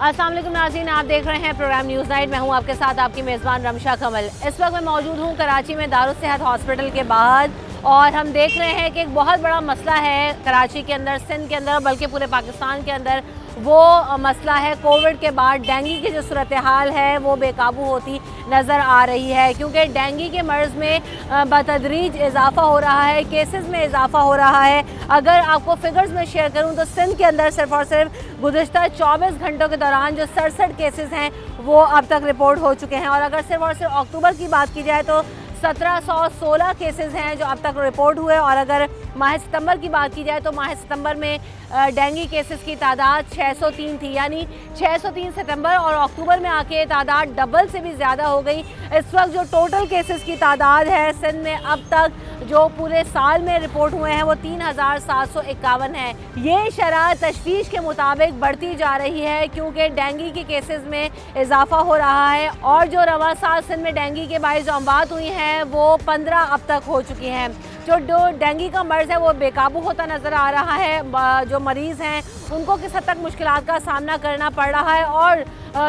अस्सलाम वालेकुम नाज़रीन, आप देख रहे हैं प्रोग्राम न्यूज़ नाइट। मैं हूं आपके साथ आपकी मेज़बान रमशा कमल। इस वक्त मैं मौजूद हूं कराची में दारुल सेहत हॉस्पिटल के बाहर और हम देख रहे हैं कि एक बहुत बड़ा मसला है कराची के अंदर, सिंध के अंदर, बल्कि पूरे पाकिस्तान के अंदर। वो मसला है कोविड के बाद डेंगू की जो सूरत हाल है वो बेकाबू होती नज़र आ रही है, क्योंकि डेंगू के मर्ज़ में बतदरीज इजाफा हो रहा है, केसेस में इजाफा हो रहा है। अगर आपको फिगर्स में शेयर करूं तो सिंध के अंदर सिर्फ और सिर्फ गुज़िश्ता 24 घंटों के दौरान जो 67 केसेस हैं वो अब तक रिपोर्ट हो चुके हैं। और अगर सिर्फ और सिर्फ अक्टूबर की बात की जाए तो 1716 केसेस हैं जो अब तक रिपोर्ट हुए। और अगर माह सितंबर की बात की जाए तो माह सितंबर में डेंगू केसेस की तादाद 603 थी, यानी 603 सितंबर और अक्टूबर में आके तादाद डबल से भी ज़्यादा हो गई। इस वक्त जो टोटल केसेस की तादाद है सिंध में अब तक जो पूरे साल में रिपोर्ट हुए हैं वो 3751 है। ये शरह तशवीश के मुताबिक बढ़ती जा रही है, क्योंकि डेंगू के केसेस में इजाफा हो रहा है। और जो रवा साल सिंध में डेंगू के बायस जो अमवात हुई हैं वो 15 अब तक हो चुकी हैं। जो डेंगू का मर्ज़ है वो बेकाबू होता नज़र आ रहा है। जो मरीज़ हैं उनको किस हद तक मुश्किलात का सामना करना पड़ रहा है। और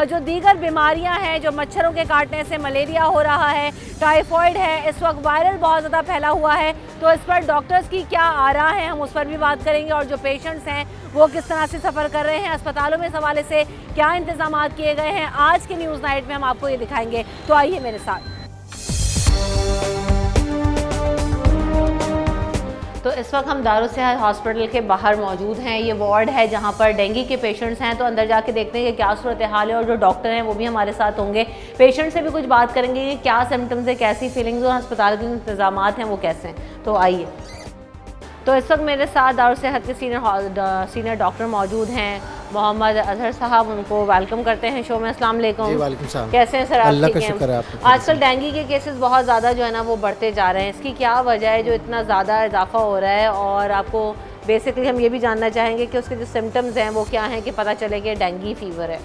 जो दीगर बीमारियां हैं, जो मच्छरों के काटने से मलेरिया हो रहा है, टाइफॉइड है, इस वक्त वायरल बहुत ज़्यादा फैला हुआ है, तो इस पर डॉक्टर्स की क्या आरा है हम उस पर भी बात करेंगे। और जो पेशेंट्स हैं वो किस तरह से सफ़र कर रहे हैं, अस्पतालों में इस हवाले से क्या इंतजाम किए गए हैं, आज के न्यूज़ नाइट में हम आपको ये दिखाएंगे। तो आइए मेरे साथ। तो इस वक्त हम दारुल सेहत हॉस्पिटल के बाहर मौजूद हैं। ये वार्ड है जहाँ पर डेंगू के पेशेंट्स हैं। तो अंदर जाके देखते हैं कि क्या सूरत हाल है और जो डॉक्टर हैं वो भी हमारे साथ होंगे। पेशेंट से भी कुछ बात करेंगे कि क्या सिम्टम्स है, कैसी फीलिंग्स और अस्पताल के इंतजाम हैं वो कैसे हैं। तो आइए। तो इस वक्त मेरे साथ दारुल सेहत के सीनियर डॉक्टर मौजूद हैं, मोहम्मद अजहर साहब। उनको वेलकम करते हैं शो में। अस्सलाम वालेकुम। कैसे हैं सर आप? अल्लाह का शुक्र है आप। आजकल डेंगू के केसेस बहुत ज़्यादा जो है ना वो बढ़ते जा रहे हैं, इसकी क्या वजह है जो इतना ज़्यादा इजाफा हो रहा है? और आपको बेसिकली हम ये भी जानना चाहेंगे कि उसके जो सिम्टम्स हैं वो क्या हैं कि पता चले कि डेंगू फीवर है।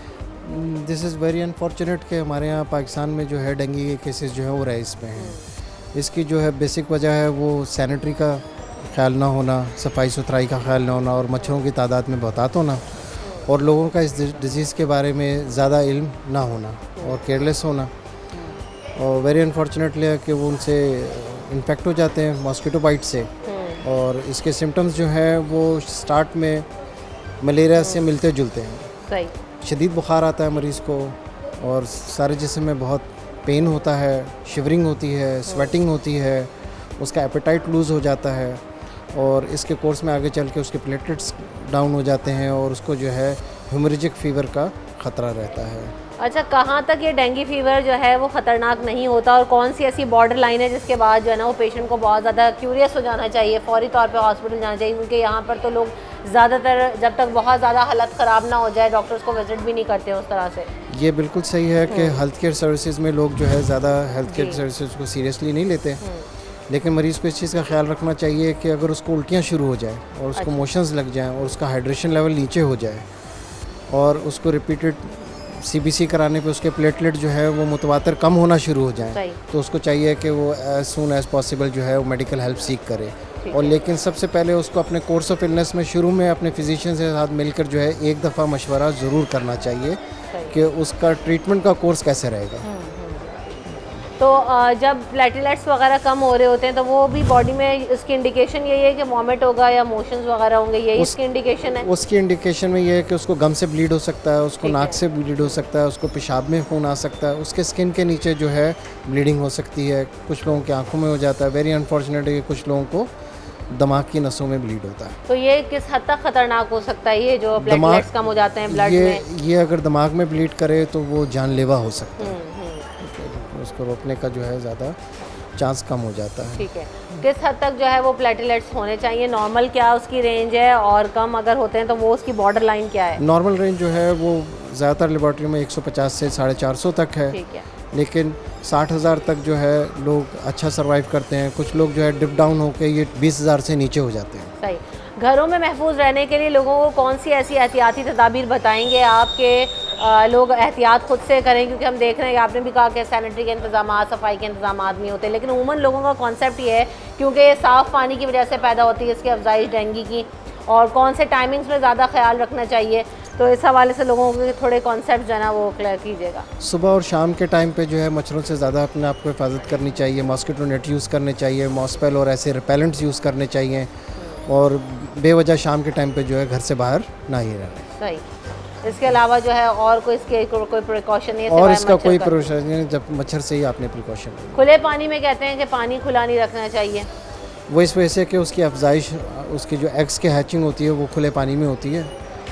दिस इज़ वेरी अनफॉर्चुनेट कि हमारे यहाँ पाकिस्तान में जो है डेंगू के केसेस जो है वो राइज पे हैं। इसकी जो है बेसिक वजह है वो सैनिटरी का ख्याल ना होना, सफाई सुथराई का ख्याल ना होना और मच्छरों की तादाद में बहुत होना और लोगों का इस डिज़ीज़ के बारे में ज़्यादा इल्म ना होना और केयरलेस होना। और वेरी अनफॉर्चुनेटली है कि वो उनसे इन्फेक्ट हो जाते हैं मॉस्किटो बाइट से। और इसके सिम्टम्स जो हैं वो स्टार्ट में मलेरिया से मिलते जुलते हैं। सही। शदीद बुखार आता है मरीज़ को और सारे जिस्म में बहुत पेन होता है, शिवरिंग होती है, स्वेटिंग होती है, उसका एपेटाइट लूज़ हो जाता है और इसके कोर्स में आगे चल के उसके प्लेटलेट्स डाउन हो जाते हैं और उसको जो है हेमोरेजिक फीवर का ख़तरा रहता है। अच्छा, कहाँ तक ये डेंगू फीवर जो है वो ख़तरनाक नहीं होता और कौन सी ऐसी बॉर्डर लाइन है जिसके बाद जो है ना वो पेशेंट को बहुत ज़्यादा क्यूरियस हो जाना चाहिए, फौरी तौर पे हॉस्पिटल जाना चाहिए? क्योंकि यहाँ पर तो लोग ज़्यादातर जब तक बहुत ज़्यादा हालत ख़राब ना हो जाए डॉक्टर्स को विजिट भी नहीं करते उस तरह से। ये बिल्कुल सही है कि हेल्थ केयर सर्विसेज में लोग जो है ज़्यादा हेल्थ केयर सर्विसेज को सीरियसली नहीं लेते, लेकिन मरीज़ को इस चीज़ का ख्याल रखना चाहिए कि अगर उसको उल्टियाँ शुरू हो जाए और उसको मोशंस लग जाएँ और उसका हाइड्रेशन लेवल नीचे हो जाए और उसको रिपीटेड सीबीसी कराने पे उसके प्लेटलेट जो है वो मुतवातर कम होना शुरू हो जाए, तो उसको चाहिए कि वो एज सून एज़ पॉसिबल जो है वो मेडिकल हेल्प सीख करे। और लेकिन सबसे पहले उसको अपने कोर्स ऑफ इलनेस में शुरू में अपने फिजिशियन के साथ मिलकर जो है एक दफ़ा मशवरा ज़रूर करना चाहिए कि उसका ट्रीटमेंट का कोर्स कैसे रहेगा। तो जब प्लेटलेट्स वगैरह कम हो रहे होते हैं तो वो भी बॉडी में इसकी इंडिकेशन यही है कि वॉमिट होगा या मोशंस वगैरह होंगे, यही इसकी इंडिकेशन है? उसकी इंडिकेशन में ये है कि उसको गम से ब्लीड हो सकता है, उसको नाक से ब्लीड हो सकता है, उसको पेशाब में खून आ सकता है, उसके स्किन के नीचे जो है ब्लीडिंग हो सकती है, कुछ लोगों की आंखों में हो जाता है। वेरी अनफॉर्चुनेट है कि कुछ लोगों को दिमाग की नसों में ब्लीड होता है। तो ये किस हद तक खतरनाक हो सकता है ये जो प्लेटलेट्स कम हो जाते हैं ब्लड में? ये अगर दिमाग में ब्लीड करे तो वो जानलेवा हो सकता है, उसको रोकने का जो है ज़्यादा चांस कम हो जाता है। ठीक है। किस हद तक जो है वो प्लेटलेट्स होने चाहिए? नॉर्मल क्या उसकी रेंज है और कम अगर होते हैं तो वो उसकी बॉर्डर लाइन क्या है? नॉर्मल रेंज जो है वो ज़्यादातर लेबॉर्ट्री में 150 से 450 तक है। ठीक है। लेकिन 60,000 तक जो है लोग अच्छा सर्वाइव करते हैं। कुछ लोग जो है डिप डाउन होकर ये 20,000 से नीचे हो जाते हैं। सही। घरों में महफूज रहने के लिए लोगों को कौन सी ऐसी एहतियाती तदाबीर बताएंगे आपके लोग एहतियात खुद से करें? क्योंकि हम देख रहे हैं कि आपने भी कहा कि सैनिटरी के इंतजाम, सफाई के इंतजाम नहीं होते, लेकिन उमूमन लोगों का कॉन्सेप्ट ये है क्योंकि ये साफ़ पानी की वजह से पैदा होती है इसकी अफजाइश डेंगू की, और कौन से टाइमिंग्स में ज़्यादा ख्याल रखना चाहिए, तो इस हवाले से लोगों के थोड़े कॉन्सेप्ट जो है ना वो क्लियर कीजिएगा। सुबह और शाम के टाइम पे जो है मच्छरों से ज़्यादा अपने आप को हिफाजत करनी चाहिए, मॉस्किटो नेट यूज़ करने चाहिए, मॉस्पेल और ऐसे रिपेलेंट्स यूज़ करने चाहिए, और बेवजह शाम के टाइम पे जो है घर से बाहर ना ही रहना। सही। इसके अलावा जो है और कोई इसके कोई प्रिकॉशन नहीं है? और सिवाय इसका मच्छर कोई का? प्रिकॉशन नहीं है, जब मच्छर से ही आपने प्रिकॉशन लेना। खुले पानी में कहते हैं कि पानी खुला नहीं रखना चाहिए। वो इस वजह से कि उसकी अफजाइश, उसकी जो एग्स की हैचिंग होती है वो खुले पानी में होती है,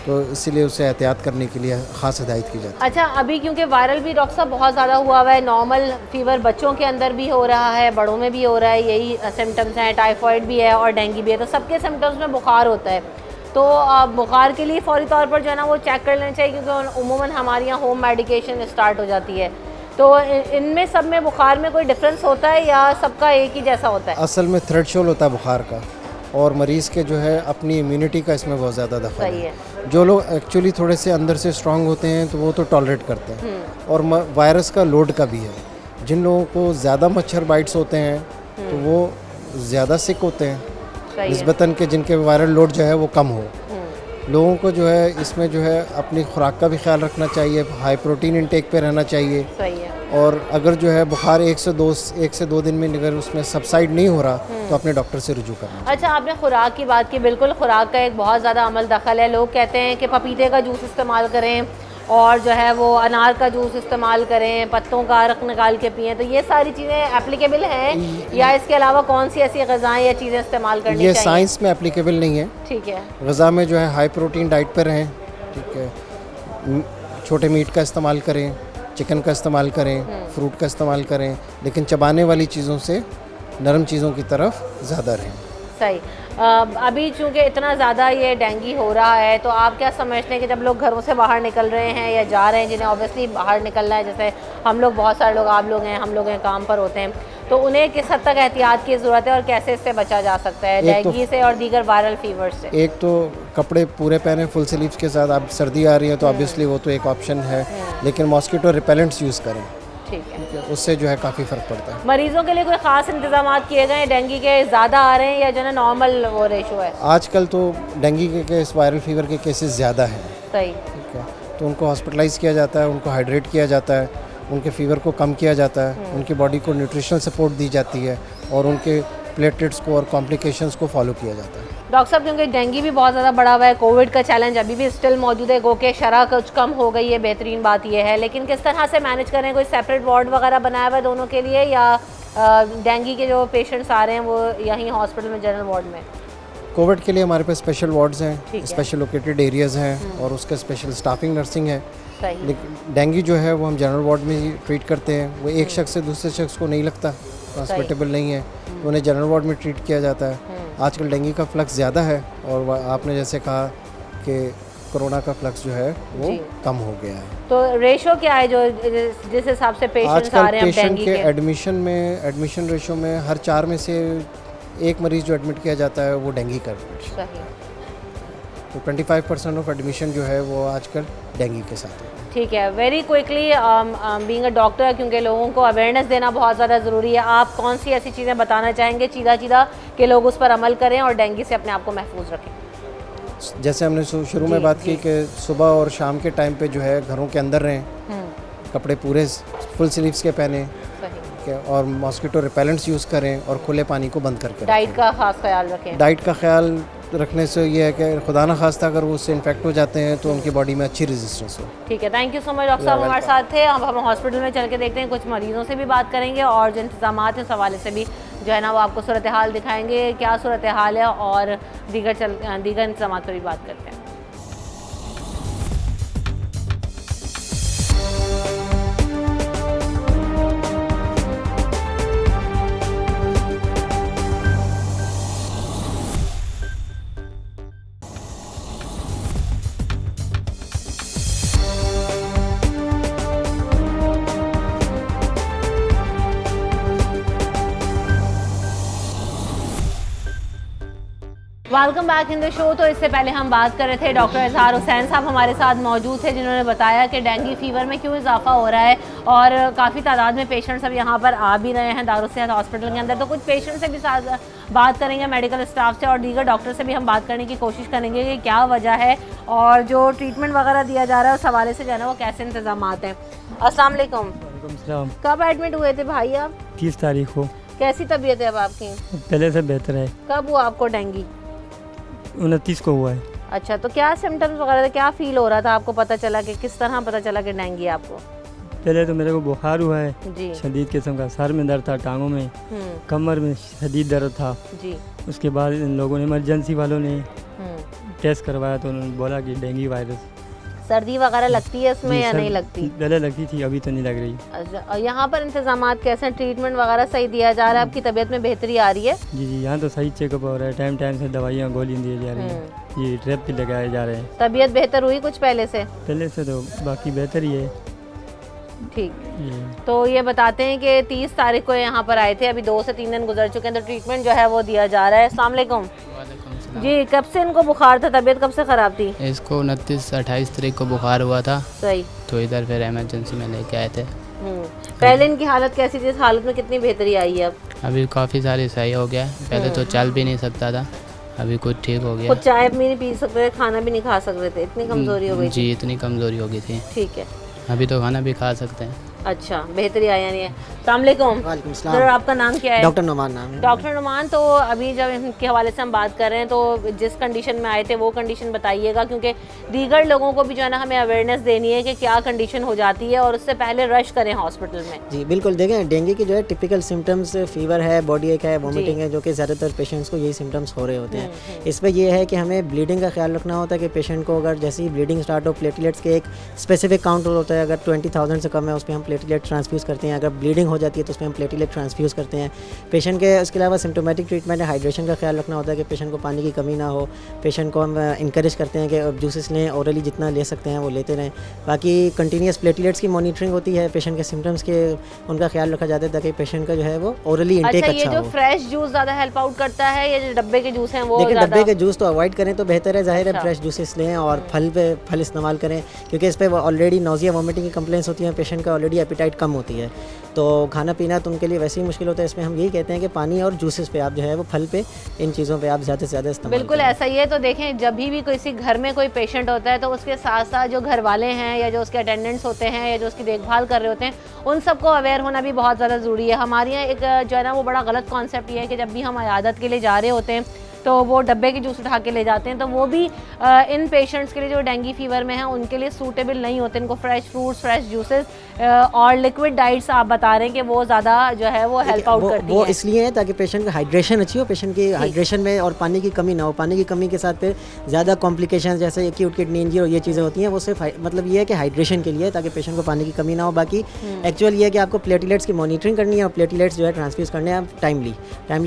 तो इसीलिए उसे एहतियात करने के लिए ख़ास हिदायत की जाती है। अच्छा, अभी क्योंकि वायरल भी डॉक्टर साहब बहुत ज़्यादा हुआ हुआ है, नॉर्मल फीवर बच्चों के अंदर भी हो रहा है, बड़ों में भी हो रहा है, यही सिम्टम्स हैं, टाइफाइड भी है और डेंगू भी है, तो सबके सिम्टम्स में बुखार होता है। तो बुखार के लिए फ़ौरी तौर पर जो है ना वो चेक कर लेना चाहिए, क्योंकि उमूमन हमारे यहाँ होम मेडिकेशन स्टार्ट हो जाती है। तो इनमें सब में बुखार में कोई डिफरेंस होता है या सबका एक ही जैसा होता है? असल में थ्रेशोल्ड होता है बुखार का, और मरीज़ के जो है अपनी इम्यूनिटी का इसमें बहुत ज़्यादा दखल सही है। है। जो लोग एक्चुअली थोड़े से अंदर से स्ट्रांग होते हैं तो वो तो टॉलरेट करते हैं, और वायरस का लोड का भी है। जिन लोगों को ज़्यादा मच्छर बाइट्स होते हैं तो वो ज़्यादा सिक होते हैं सही है। निस्बतन के जिनके वायरल लोड जो है वो कम हो। लोगों को जो है इसमें जो है अपनी खुराक का भी ख्याल रखना चाहिए, हाई प्रोटीन इंटेक पे रहना चाहिए, सही है। और अगर जो है बुखार 1 से 2 दिन में अगर उसमें सबसाइड नहीं हो रहा तो अपने डॉक्टर से रुजू करना। अच्छा, आपने खुराक की बात की, बिल्कुल खुराक का एक बहुत ज़्यादा अमल दखल है। लोग कहते हैं कि पपीते का जूस इस्तेमाल करें और जो है वो अनार का जूस इस्तेमाल करें, पत्तों का अरक निकाल के पिएं, तो ये सारी चीज़ें एप्लीकेबल हैं या इसके अलावा कौन सी ऐसी ग़िज़ाएँ या चीज़ें इस्तेमाल करनी ये चाहिए? साइंस में एप्लीकेबल नहीं है। ठीक है। ग़िज़ा में जो है हाई प्रोटीन डाइट पर रहें, ठीक है, छोटे मीट का इस्तेमाल करें, चिकन का इस्तेमाल करें, फ्रूट का इस्तेमाल करें, लेकिन चबाने वाली चीज़ों से नरम चीज़ों की तरफ ज़्यादा रहें। सही। अभी चूँकि इतना ज़्यादा ये डेंगू हो रहा है, तो आप क्या समझते हैं कि जब लोग घरों से बाहर निकल रहे हैं या जा रहे हैं, जिन्हें ऑब्वियसली बाहर निकलना है, जैसे हम लोग, बहुत सारे लोग, आप लोग हैं, हम लोग हैं, काम पर होते हैं, तो उन्हें किस हद तक एहतियात की ज़रूरत है और कैसे इससे बचा जा सकता है डेंगू से और दीगर वायरल फीवर से? एक तो कपड़े पूरे पहने फुल स्लीव्स के साथ, अब सर्दी आ रही है तो ऑब्वियसली वो तो एक ऑप्शन है, लेकिन मॉस्किटो रिपेलेंट्स यूज़ करें, ठीक है। उससे जो है काफ़ी फ़र्क पड़ता है। मरीजों के लिए कोई ख़ास इंतजाम किए गए हैं? डेंगू के ज़्यादा आ रहे हैं या जो है नॉर्मल वो रेशो है? आजकल तो डेंगू के केस, वायरल फीवर के केसेस ज़्यादा हैं, सही। ठीक है, तो उनको हॉस्पिटलाइज़ किया जाता है, उनको हाइड्रेट किया जाता है, उनके फीवर को कम किया जाता है, उनकी बॉडी को न्यूट्रिशनल सपोर्ट दी जाती है, और उनके प्लेटलेट्स को और कॉम्प्लिकेशंस को फॉलो किया जाता है। डॉक्टर साहब, क्योंकि डेंगू भी बहुत ज़्यादा बढ़ा हुआ है, कोविड का चैलेंज अभी भी स्टिल मौजूद है, गो के शरह कुछ कम हो गई है, बेहतरीन बात यह है, लेकिन किस तरह से मैनेज करें? कोई सेपरेट वार्ड वगैरह बनाया हुआ है दोनों के लिए, या डेंगू के जो पेशेंट्स आ रहे हैं वो यहीं हॉस्पिटल में, जनरल वार्ड में? कोविड के लिए हमारे पास स्पेशल वार्ड्स ठीक हैं, है। स्पेशल लोकेटेड एरियाज़ हैं, और उसका स्पेशल स्टाफिंग नर्सिंग है। सही। लेकिन डेंगू जो है वो हम जनरल वार्ड में ही ट्रीट करते हैं, वो एक शख्स से दूसरे शख्स को नहीं लगता, ट्रांसमिटेबल नहीं है, तो उन्हें जनरल वार्ड में ट्रीट किया जाता है। आजकल डेंगू का फ्लक्स ज़्यादा है, और आपने जैसे कहा कि कोरोना का फ्लक्स जो है वो कम हो गया है। तो रेशो क्या है जो जिस हिसाब से पेशेंट्स आ आजकल रहे हैं पेशेंट डेंगू के के? एडमिशन रेशो में हर 4 में से एक मरीज़ जो एडमिट किया जाता है वो डेंगू का एडमिशन, सही। तो 25% ऑफ एडमिशन जो है वो आजकल डेंगू के साथ है। ठीक है। Very quickly, being a doctor, क्योंकि लोगों को अवेयरनेस देना बहुत ज़्यादा ज़रूरी है, आप कौन सी ऐसी चीज़ें बताना चाहेंगे चीदा कि लोग उस पर अमल करें और डेंगू से अपने आप को महफूज रखें? जैसे हमने शुरू में बात की कि सुबह और शाम के टाइम पे जो है घरों के अंदर रहें, कपड़े पूरे फुल स्लीव्स के पहने, और मॉस्किटो रिपेलेंट्स यूज़ करें, और खुले पानी को बंद करके डाइट का खास ख्याल रखें। डाइट का ख्याल रखने से ये है कि खुदा न खास्ता अगर वो उससे इन्फेक्ट हो जाते हैं तो उनकी बॉडी में अच्छी रेजिस्टेंस हो। ठीक है, thank you so much doctor साहब, हमारे साथ थे। अब हम हॉस्पिटल में चल के देखते हैं, कुछ मरीजों से भी बात करेंगे और जो इंतजाम हैं उस हवाले से भी जो है ना वो आपको सूरत हाल दिखाएंगे, क्या सूरत हाल है, और दीगर इंतजाम पर भी बात करते हैं। Welcome back in the show. तो इससे पहले हम बात कर रहे थे, डॉक्टर इजहार हुसैन साहब हमारे साथ मौजूद थे जिन्होंने बताया कि डेंगू फीवर में क्यों इजाफा हो रहा है और काफ़ी तादाद में पेशेंट्स अब यहाँ पर आ भी रहे हैं दारुस्सेहत हॉस्पिटल के अंदर। तो कुछ पेशेंट से भी साथ बात करेंगे, मेडिकल स्टाफ से और दीगर डॉक्टर से भी हम बात करने की कोशिश करेंगे कि क्या वजह है और जो ट्रीटमेंट वगैरह दिया जा रहा है उस हवाले से जो है ना वो कैसे इंतजाम हैं। अस्सलाम वालेकुम। कब एडमिट हुए थे भाई आप? 30 तारीख को। कैसी तबीयत है अब आपकी? पहले से बेहतर है। कब हुआ आपको डेंगू? 29 को हुआ है। अच्छा, तो क्या सिम्टम्स वगैरह थे, क्या फील हो रहा था आपको? पता चला कि किस तरह पता चला कि डेंगू है आपको? पहले तो मेरे को बुखार हुआ है जी। शदीद किस्म का, सर में दर्द था, टांगों में, कमर में शदीद दर्द था जी। उसके बाद इन लोगों ने इमरजेंसी वालों ने टेस्ट करवाया तो उन्होंने बोला कि डेंगू वायरस। सर्दी वगैरह लगती है इसमें या नहीं लगती? पहले लगती थी, अभी तो नहीं लग रही। अच्छा, और यहाँ पर इंतजामात कैसे हैं? ट्रीटमेंट वगैरह सही दिया जा रहा है? आपकी तबीयत में बेहतरी आ रही है? जी जी, यहाँ तो सही चेकअप हो रहा है, टाइम टाइम से दवाइयाँ गोलियाँ दी जा रही हैं, ये ड्रिप भी लगाए जा रहे हैं। तबीयत बेहतर हुई कुछ पहले से? पहले से तो बाकी बेहतर ही है। ठीक, तो ये बताते हैं कि 30 तारीख को यहाँ पर आए थे, अभी 2 से 3 दिन गुजर चुके हैं, तो ट्रीटमेंट जो है वो दिया जा रहा है। अस्सलाम वालेकुम जी। कब से इनको बुखार था? तबीयत कब से ख़राब थी? इसको 29-28 तारीख को बुखार हुआ था। सही। तो इधर फिर इमरजेंसी में लेके आए थे। पहले इनकी हालत कैसी थी? इस हालत में कितनी बेहतरी आई है अब? अभी काफ़ी सारी सही हो गया है। पहले तो चल भी नहीं सकता था, अभी कुछ ठीक हो गया। कुछ चाय भी नहीं पी सकते थे, खाना भी नहीं खा सकते थे, इतनी कमज़ोरी हो गई? जी, इतनी कमज़ोरी हो गई थी। ठीक है, अभी तो खाना भी खा सकते हैं। अच्छा, बेहतरी आया नहीं है। अस्सलाम वालेकुम। सर, आपका नाम क्या है? डॉक्टर नुमान नाम है। डॉक्टर नुमान, तो अभी जब इनके हवाले से हम बात कर रहे हैं तो जिस कंडीशन में आए थे वो कंडीशन बताइएगा, क्योंकि दीगर लोगों को भी जो है ना हमें अवेयरनेस देनी है कि क्या कंडीशन हो जाती है और उससे पहले रश करें हॉस्पिटल में। जी बिल्कुल, देखें डेंगू की जो है टिपिकल सिम्टम्स फीवर है, बॉडी एक है, वॉमिटिंग है, जो कि ज़्यादातर पेशेंट्स को यही सिम्टम्स हो रहे होते हैं। इसमें यह है कि हमें ब्लीडिंग का ख्याल रखना होता है कि पेशेंट को अगर जैसे ही ब्लीडिंग स्टार्ट हो, प्लेटलेट्स के एक स्पेसिफिक काउंट होता है, अगर 20,000 से कम है उस पर हम प्लेटलेट ट्रांसफ्यूज़ करते हैं, अगर ब्लीडिंग हो जाती है तो उसमें हम प्लेटलेट ट्रांसफ्यूज़ करते हैं पेशेंट के। उसके अलावा सिम्टोमेटिक ट्रीटमेंट है, हाइड्रेशन का ख्याल रखना होता है कि पेशेंट को पानी की कमी ना हो। पेशेंट को हम इंकरेज करते हैं कि जूसेस लें, ओरली जितना ले सकते हैं वो लेते रहें। बाकी कंटिन्यूस प्लेटलेट्स की मॉनिटरिंग होती है, पेशेंट के सिम्टम्स के उनका ख्याल रखा जाता है ताकि पेशेंट का जो है वो ओरली इंटेक अच्छा हो। ये जो फ्रेश जूस ज़्यादा हेल्प आउट करता है या जो डब्बे के जूस हैं वो? देखिए, डब्बे के जूस तो अवॉइड करें तो बेहतर है, ज़ाहिर है फ्रेश जूसेस लें और फल इस्तेमाल करें, क्योंकि इस पर ऑलरेडी नोजिया वॉमिटिंग की कंप्लेंट्स होती हैं, पेशेंट का ऑलरेडी एपिटाइट कम होती है, तो खाना पीना तो उनके लिए वैसे ही मुश्किल होता है। इसमें हम यही कहते हैं कि पानी और जूसेस पे आप जो है वो फल पे, इन चीज़ों पे आप ज़्यादा से ज़्यादा इस्तेमाल बिल्कुल ऐसा ही है। तो देखें, जब भी किसी घर में कोई पेशेंट होता है तो उसके साथ साथ जो घर वाले हैं या जो उसके अटेंडेंट्स होते हैं या जो उसकी देखभाल कर रहे होते हैं, उन सबको अवेयर होना भी बहुत ज़्यादा ज़रूरी है। हमारे यहाँ एक जो है ना वो बड़ा गलत कॉन्सेप्ट ये है कि जब भी हम इयादत के लिए जा रहे होते हैं तो वो डब्बे के जूस उठा के ले जाते हैं, तो वो भी इन पेशेंट्स के लिए जो डेंगू फीवर में हैं उनके लिए सूटेबल नहीं होते। इनको फ्रेश फ्रूट्स, फ्रेश जूसेस और लिक्विड डाइट्स आप बता रहे हैं कि वो ज़्यादा जो है वो हेल्प आउट करती वो है। इसलिए है ताकि पेशेंट की हाइड्रेशन अच्छी हो, पेशेंट की हाइड्रेशन में और पानी की कमी ना हो। पानी की कमी के साथ फिर ज़्यादा कॉम्प्लिकेशन जैसे एक्यूट किडनी इंजरी और ये चीज़ें होती हैं, वो सिर्फ मतलब ये है कि हाइड्रेशन के लिए, ताकि पेशेंट को पानी की कमी ना हो। बाकी एक्चुअल ये है कि आपको प्लेटलेट्स की मॉनिटरिंग करनी है और प्लेटलेट्स जो है ट्रांसफ्यूज़ करने हैं टाइमली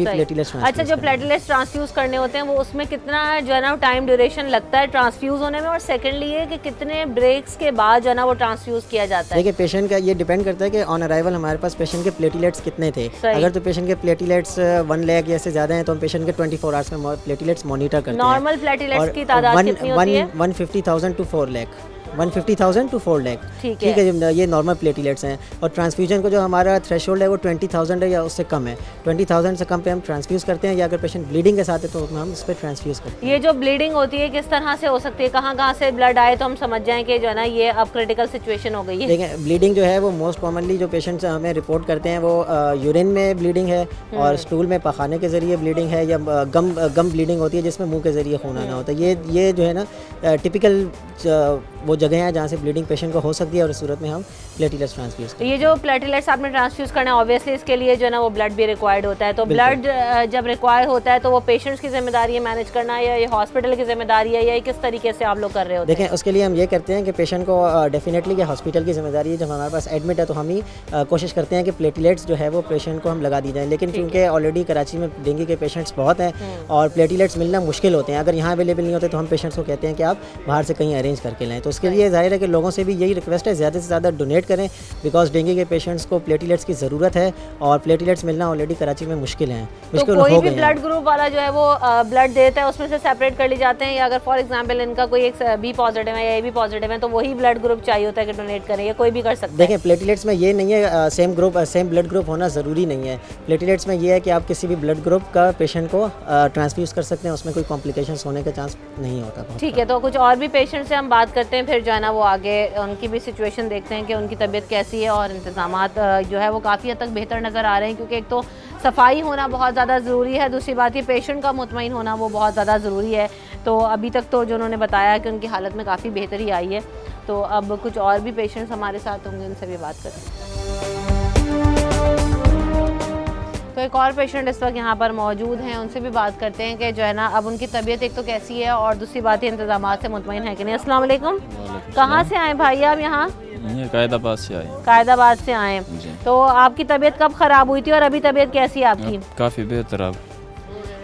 प्लेटलेट्स। अच्छा, जो प्लेटलेट्स ट्रांसफ्यूज़ करने होते हैं वो उसमें कितना जो है ना टाइम ड्यूरेशन लगता है ट्रांसफ्यूज़ होने में, और सेकेंडली ये कि कितने ब्रेक्स के बाद जो है ना वो ट्रांसफ्यूज़ किया जाता है? देखिए, पेशेंट का ये डिपेंड करता है कि ऑन अराइवल हमारे पास पेशेंट के प्लेटलेट्स कितने थे। अगर तो पेशेंट के प्लेटलेट्स 1 लाख या से ज़्यादा हैं तो हम पेशेंट के 24 आवर्स में प्लेटलेट्स मॉनिटर करते हैं। नॉर्मल प्लेटलेट्स की तादाद कितनी होती है? 150,000 to 4 लाख। 150,000 to 4 लाख, ठीक है, ये नॉर्मल प्लेटलेट्स हैं। और ट्रांसफ्यूजन को जो हमारा थ्रेशोल्ड है वो 20,000 है या उससे कम है। 20,000 से कम पे हम ट्रांसफ्यूज़ करते हैं, या अगर पेशेंट ब्लीडिंग के साथ है तो हम इस पर ट्रांसफ्यूज़ करते हैं। ये जो ब्लीडिंग होती है किस तरह से हो सकती है? कहाँ से ब्लड आए तो हम समझ जाएं कि जो है ना ये अब क्रिटिकल सिचुएशन हो गई है? देखें, ब्लीडिंग जो है वो मोस्ट कॉमनली जो पेशेंट्स हमें रिपोर्ट करते हैं वो यूरिन में ब्लीडिंग है और स्टूल में पखाने के ज़रिए ब्लीडिंग है, या गम ब्लीडिंग होती है जिसमें मुंह के ज़रिए खून आना होता है। ये जो है ना टिपिकल वो जगह है जहाँ से ब्लीडिंग पेशेंट को हो सकती है, और इस सूरत में हम प्लेटलेट्स ट्रांसफ्यूज़ करते हैं। ये जो प्लेटलेट्स आपने ट्रांसफ्यूज़ करना है, ऑब्वियसली इसके लिए जो है ना वो ब्लड भी रिक्वायर्ड होता है, तो ब्लड जब रिक्वायर होता है तो वो पेशेंट्स की जिम्मेदारी है मैनेज करना, या ये हॉस्पिटल की जिम्मेदारी है, या किस तरीके से आप लोग कर रहे होते हैं? देखें, उसके लिए हम ये करते हैं कि पेशेंट को डेफिनेटली कि हॉस्पिटल की जिम्मेदारी है। जब हमारे पास एडमिट है तो हम ही कोशिश करते हैं कि प्लेटलेट्स जो है वो पेशेंट को हम लगा दी जाए, लेकिन क्योंकि ऑलरेडी कराची में डेंगू के पेशेंट्स बहुत हैं और प्लेटलेट्स मिलना मुश्किल होते हैं, अगर यहाँ अवेलेबल नहीं होते तो हम पेशेंट्स को कहते हैं कि आप बाहर से कहीं अरेंज करके लाएँ। तो उसके लिए जाहिर है कि लोगों से भी यही रिक्वेस्ट है ज़्यादा से ज़्यादा डोनेट करें, बिकॉज डेंगू के पेशेंट्स को प्लेटलेट्स की ज़रूरत है और प्लेटलेट्स मिलना ऑलरेडी कराची में मुश्किल है, तो मुश्किल कोई हो भी गए ब्लड हैं। ग्रुप वाला जो है वो ब्लड देता है, उसमें से सेपरेट कर ली जाते हैं, या अगर फॉर एग्जांपल इनका कोई एक बी पॉजिटिव है या ए बी पॉजिटिव है तो वही ब्लड ग्रुप चाहिए होता है कि डोनेट करें, या कोई भी कर सकता है? देखें प्लेटलेट्स में ये नहीं है सेम ब्लड ग्रुप होना ज़रूरी नहीं है। प्लेटलेट्स में ये है कि आप किसी भी ब्लड ग्रुप का पेशेंट को ट्रांसफ्यूज़ कर सकते हैं, उसमें कोई कॉम्प्लिकेशंस होने का चांस नहीं होता। ठीक है, तो कुछ और भी पेशेंट से हम बात करते हैं, फिर जो है ना वो आगे उनकी भी सिचुएशन देखते हैं कि उनकी तबीयत कैसी है, और इंतज़ामात जो है वो काफ़ी हद तक बेहतर नज़र आ रहे हैं, क्योंकि एक तो सफाई होना बहुत ज़्यादा ज़रूरी है, दूसरी बात ये पेशेंट का मुतमईन होना वो बहुत ज़्यादा ज़रूरी है। तो अभी तक तो जो उन्होंने बताया कि उनकी हालत में काफ़ी बेहतरी आई है, तो अब कुछ और भी पेशेंट्स हमारे साथ होंगे, उनसे भी बात करते हैं। तो एक और पेशेंट इस वक्त यहाँ पर मौजूद हैं, उनसे भी बात करते हैं कि जो है ना अब उनकी तबीयत एक तो कैसी है और दूसरी बात है इंतज़ामात से मुतमईन है कि नहीं। अस्सलाम वालेकुम, कहाँ से आए भाई आप? यहाँ ये कायदाबाद से आए। कायदाबाद से आए। जी। तो आपकी तबीयत कब ख़राब हुई थी और अभी तबीयत कैसी है आपकी? काफ़ी बेहतर अब।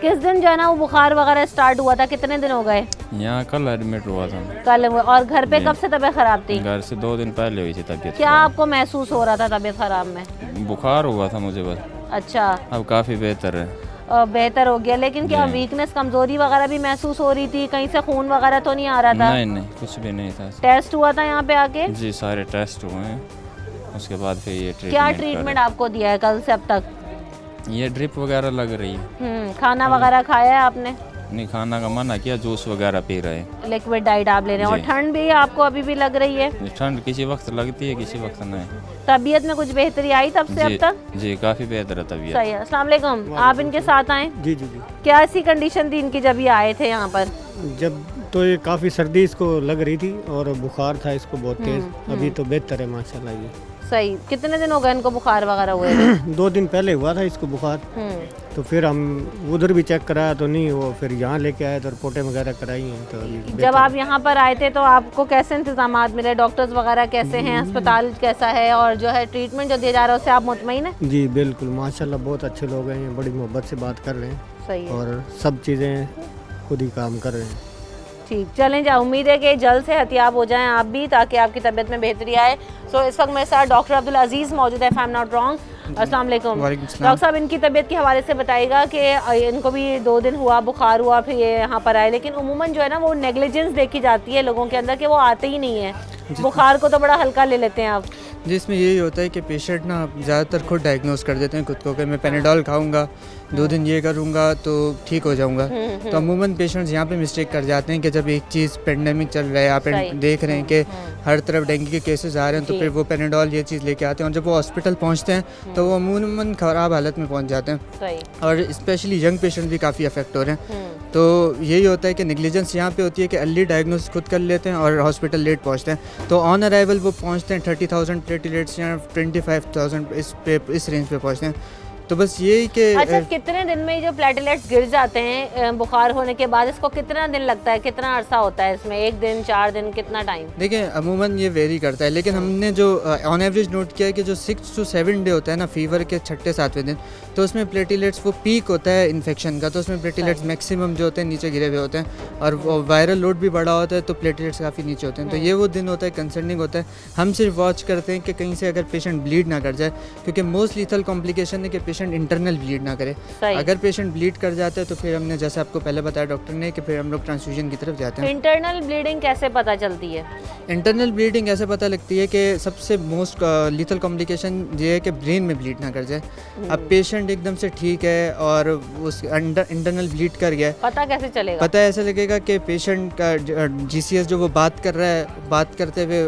किस दिन जो है ना वो बुखार वगैरह स्टार्ट हुआ था, कितने दिन हो गए? यहाँ कल एडमिट हुआ था। कल हुआ। और घर पे कब से तबीयत ख़राब थी? घर से 2 दिन पहले हुई थी तबीयत। क्या आपको महसूस हो रहा था तबीयत ख़राब में? बुखार हुआ था मुझे बस। अच्छा, अब काफ़ी बेहतर है। बेहतर हो गया, लेकिन क्या जी। वीकनेस कमज़ोरी वगैरह भी महसूस हो रही थी? कहीं से खून वगैरह तो नहीं आ रहा था? नहीं कुछ भी नहीं था। टेस्ट हुआ था यहाँ पे आके? जी सारे टेस्ट हुए हैं, उसके बाद फिर ये क्या ट्रीटमेंट ट्रीटमेंट आपको दिया है कल से अब तक? ये ड्रिप वगैरह लग रही है। खाना वगैरह खाया है आपने? नहीं खाना का मना किया, जूस वगैरह पी रहे हैं। लिक्विड डाइट आप ले रहे हैं। और जी। ठंड भी आपको अभी भी लग रही है? ठंड किसी वक्त लगती है किसी वक्त नहीं। तबीयत में कुछ बेहतरी आई तब से अब जी तक? जी काफ़ी बेहतर है तबीयत। सही है। अस्सलाम वालेकुम, आप इनके साथ आए? जी जी जी। क्या ऐसी कंडीशन थी इनकी जब ये आए थे यहाँ पर? जब तो ये काफ़ी सर्दी इसको लग रही थी और बुखार था इसको बहुत तेज़। अभी तो बेहतर है माशाल्लाह। ये सही। कितने दिन हो गए इनको बुखार वगैरह हुए थे? 2 दिन पहले हुआ था इसको बुखार, तो फिर हम उधर भी चेक कराया तो नहीं, वो फिर यहाँ लेके आए तो रिपोर्टें वगैरह कराई हैं तो अभी जब बेहतर आप यहाँ पर आए थे तो आपको कैसे इंतजामात मिले? डॉक्टर्स वगैरह कैसे हैं? अस्पताल कैसा है? और जो है ट्रीटमेंट जो दिया जा रहा है उससे आप मुतमईन हैं? है। जी बिल्कुल माशाल्लाह, बहुत अच्छे लोग हैं, बड़ी मोहब्बत से बात कर रहे हैं सही है। और सब चीज़ें खुद ही काम कर रहे हैं। ठीक, चलें जा, उम्मीद है कि जल्द से हतियाब हो जाएं आप भी, ताकि आपकी तबीयत में बेहतरी आए। सो इस वक्त मेरे साथ डॉक्टर अब्दुल अजीज़ मौजूद है, if I am not wrong. अस्सलाम वालेकुम डॉक्टर साहब, इनकी तबीयत के हवाले से बताइएगा कि इनको भी 2 दिन हुआ बुखार हुआ, फिर ये यहाँ पर आए, लेकिन उमूमन जो है ना वो नेग्लिजेंस देखी जाती है लोगों के अंदर कि वो आते ही नहीं है, बुखार को तो बड़ा हल्का ले लेते हैं आप। जी, इसमें यही होता है कि पेशेंट ना ज़्यादातर खुद डायग्नोज कर देते हैं खुद को कि मैं पेनाडोल खाऊंगा, 2 दिन ये करूंगा तो ठीक हो जाऊंगा। तो अमूमन पेशेंट्स यहाँ पे मिस्टेक कर जाते हैं कि जब एक चीज़ पेंडेमिक चल रहा है, आप सही। देख रहे हैं कि हर तरफ डेंगू के केसेस आ रहे हैं, तो जी। फिर वो पेनाडोल ये चीज़ लेके आते हैं और जब वो हॉस्पिटल पहुँचते हैं तो वो अमूमन ख़राब हालत में पहुँच जाते हैं सही। और स्पेशली यंग पेशेंट भी काफ़ी अफेक्ट हो रहे हैं। तो यही होता है कि नेग्लिजेंस यहाँ पे होती है कि अर्ली डायग्नोस खुद कर लेते हैं और हॉस्पिटल लेट पहुँचते हैं। तो ऑन अराइवल वो पहुँचते हैं 30,000 प्लेटलेट्स या 25,000 इस रेंज पे पहुँचते हैं। तो बस यही कि अच्छा, कितने दिन में जो प्लेटलेट्स गिर जाते हैं बुखार होने के बाद, इसको कितना दिन लगता है, कितना अरसा होता है इसमें? 1 दिन, 4 दिन, कितना टाइम? देखिए अमूमन ये वेरी करता है, लेकिन हमने जो ऑन एवरेज नोट किया है कि जो 6 to 7 डे होता है ना फीवर के 6-7वें दिन, तो उसमें प्लेटलेट्स वो पीक होता है इन्फेक्शन का, तो उसमें प्लेटलेट्स मैक्सिमम जो होते हैं नीचे गिरे हुए होते हैं और वायरल लोड भी बड़ा होता है तो प्लेटलेट्स काफ़ी नीचे होते हैं। तो ये वो दिन होता है कंसर्निंग होता है। हम सिर्फ वॉच करते हैं कि कहीं से अगर पेशेंट ब्लीड ना कर जाए, क्योंकि मोस्ट लीथल कॉम्प्लिकेशन है कि पेशेंट इंटरनल ब्लीड ना करे। सही। अगर पेशेंट ब्लीड कर जाता है तो फिर हमने जैसे आपको पहले बताया डॉक्टर ने कि फिर हम लोग ट्रांसफ्यूजन की तरफ जाते हैं। इंटरनल ब्लीडिंग कैसे पता चलती है? इंटरनल ब्लीडिंग ऐसे पता लगती है कि सबसे मोस्ट लीथल कॉम्प्लिकेशन ये है कि ब्रेन में ब्लीड ना कर जाए। अब पेशेंट एकदम से ठीक है और उस इंटरनल ब्लीड कर गया है, पता कैसे चलेगा? पता ऐसे लगेगा कि पेशेंट का जीसीएस जो वो बात कर रहा है, बात करते हुए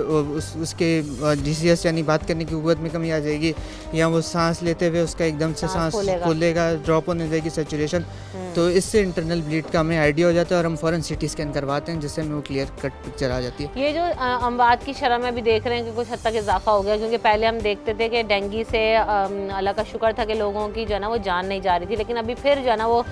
उसके जीसीएस यानी बात करने की कुव्वत में कमी आ जाएगी, या वो सांस लेते हुए उसका एकदम से सांस फूलेगा, ड्रॉप होने लगेगी सैचुरेशन। तो इससे इंटरनल ब्लीड का हमें आइडिया हो जाता है और हम फ़ौरन सीटी स्कैन करवाते हैं, जिससे हमें वो क्लियर कट पिक्चर आ जाती है। ये जो अमवात की शरह में भी देख रहे हैं कि कुछ हद तक इजाफा हो गया, क्योंकि पहले हम देखते थे कि डेंगू से अल्लाह का शुक्र था कि लोगों की जो है ना वो जान नहीं जा रही थी, लेकिन अभी फिर जो है ना वो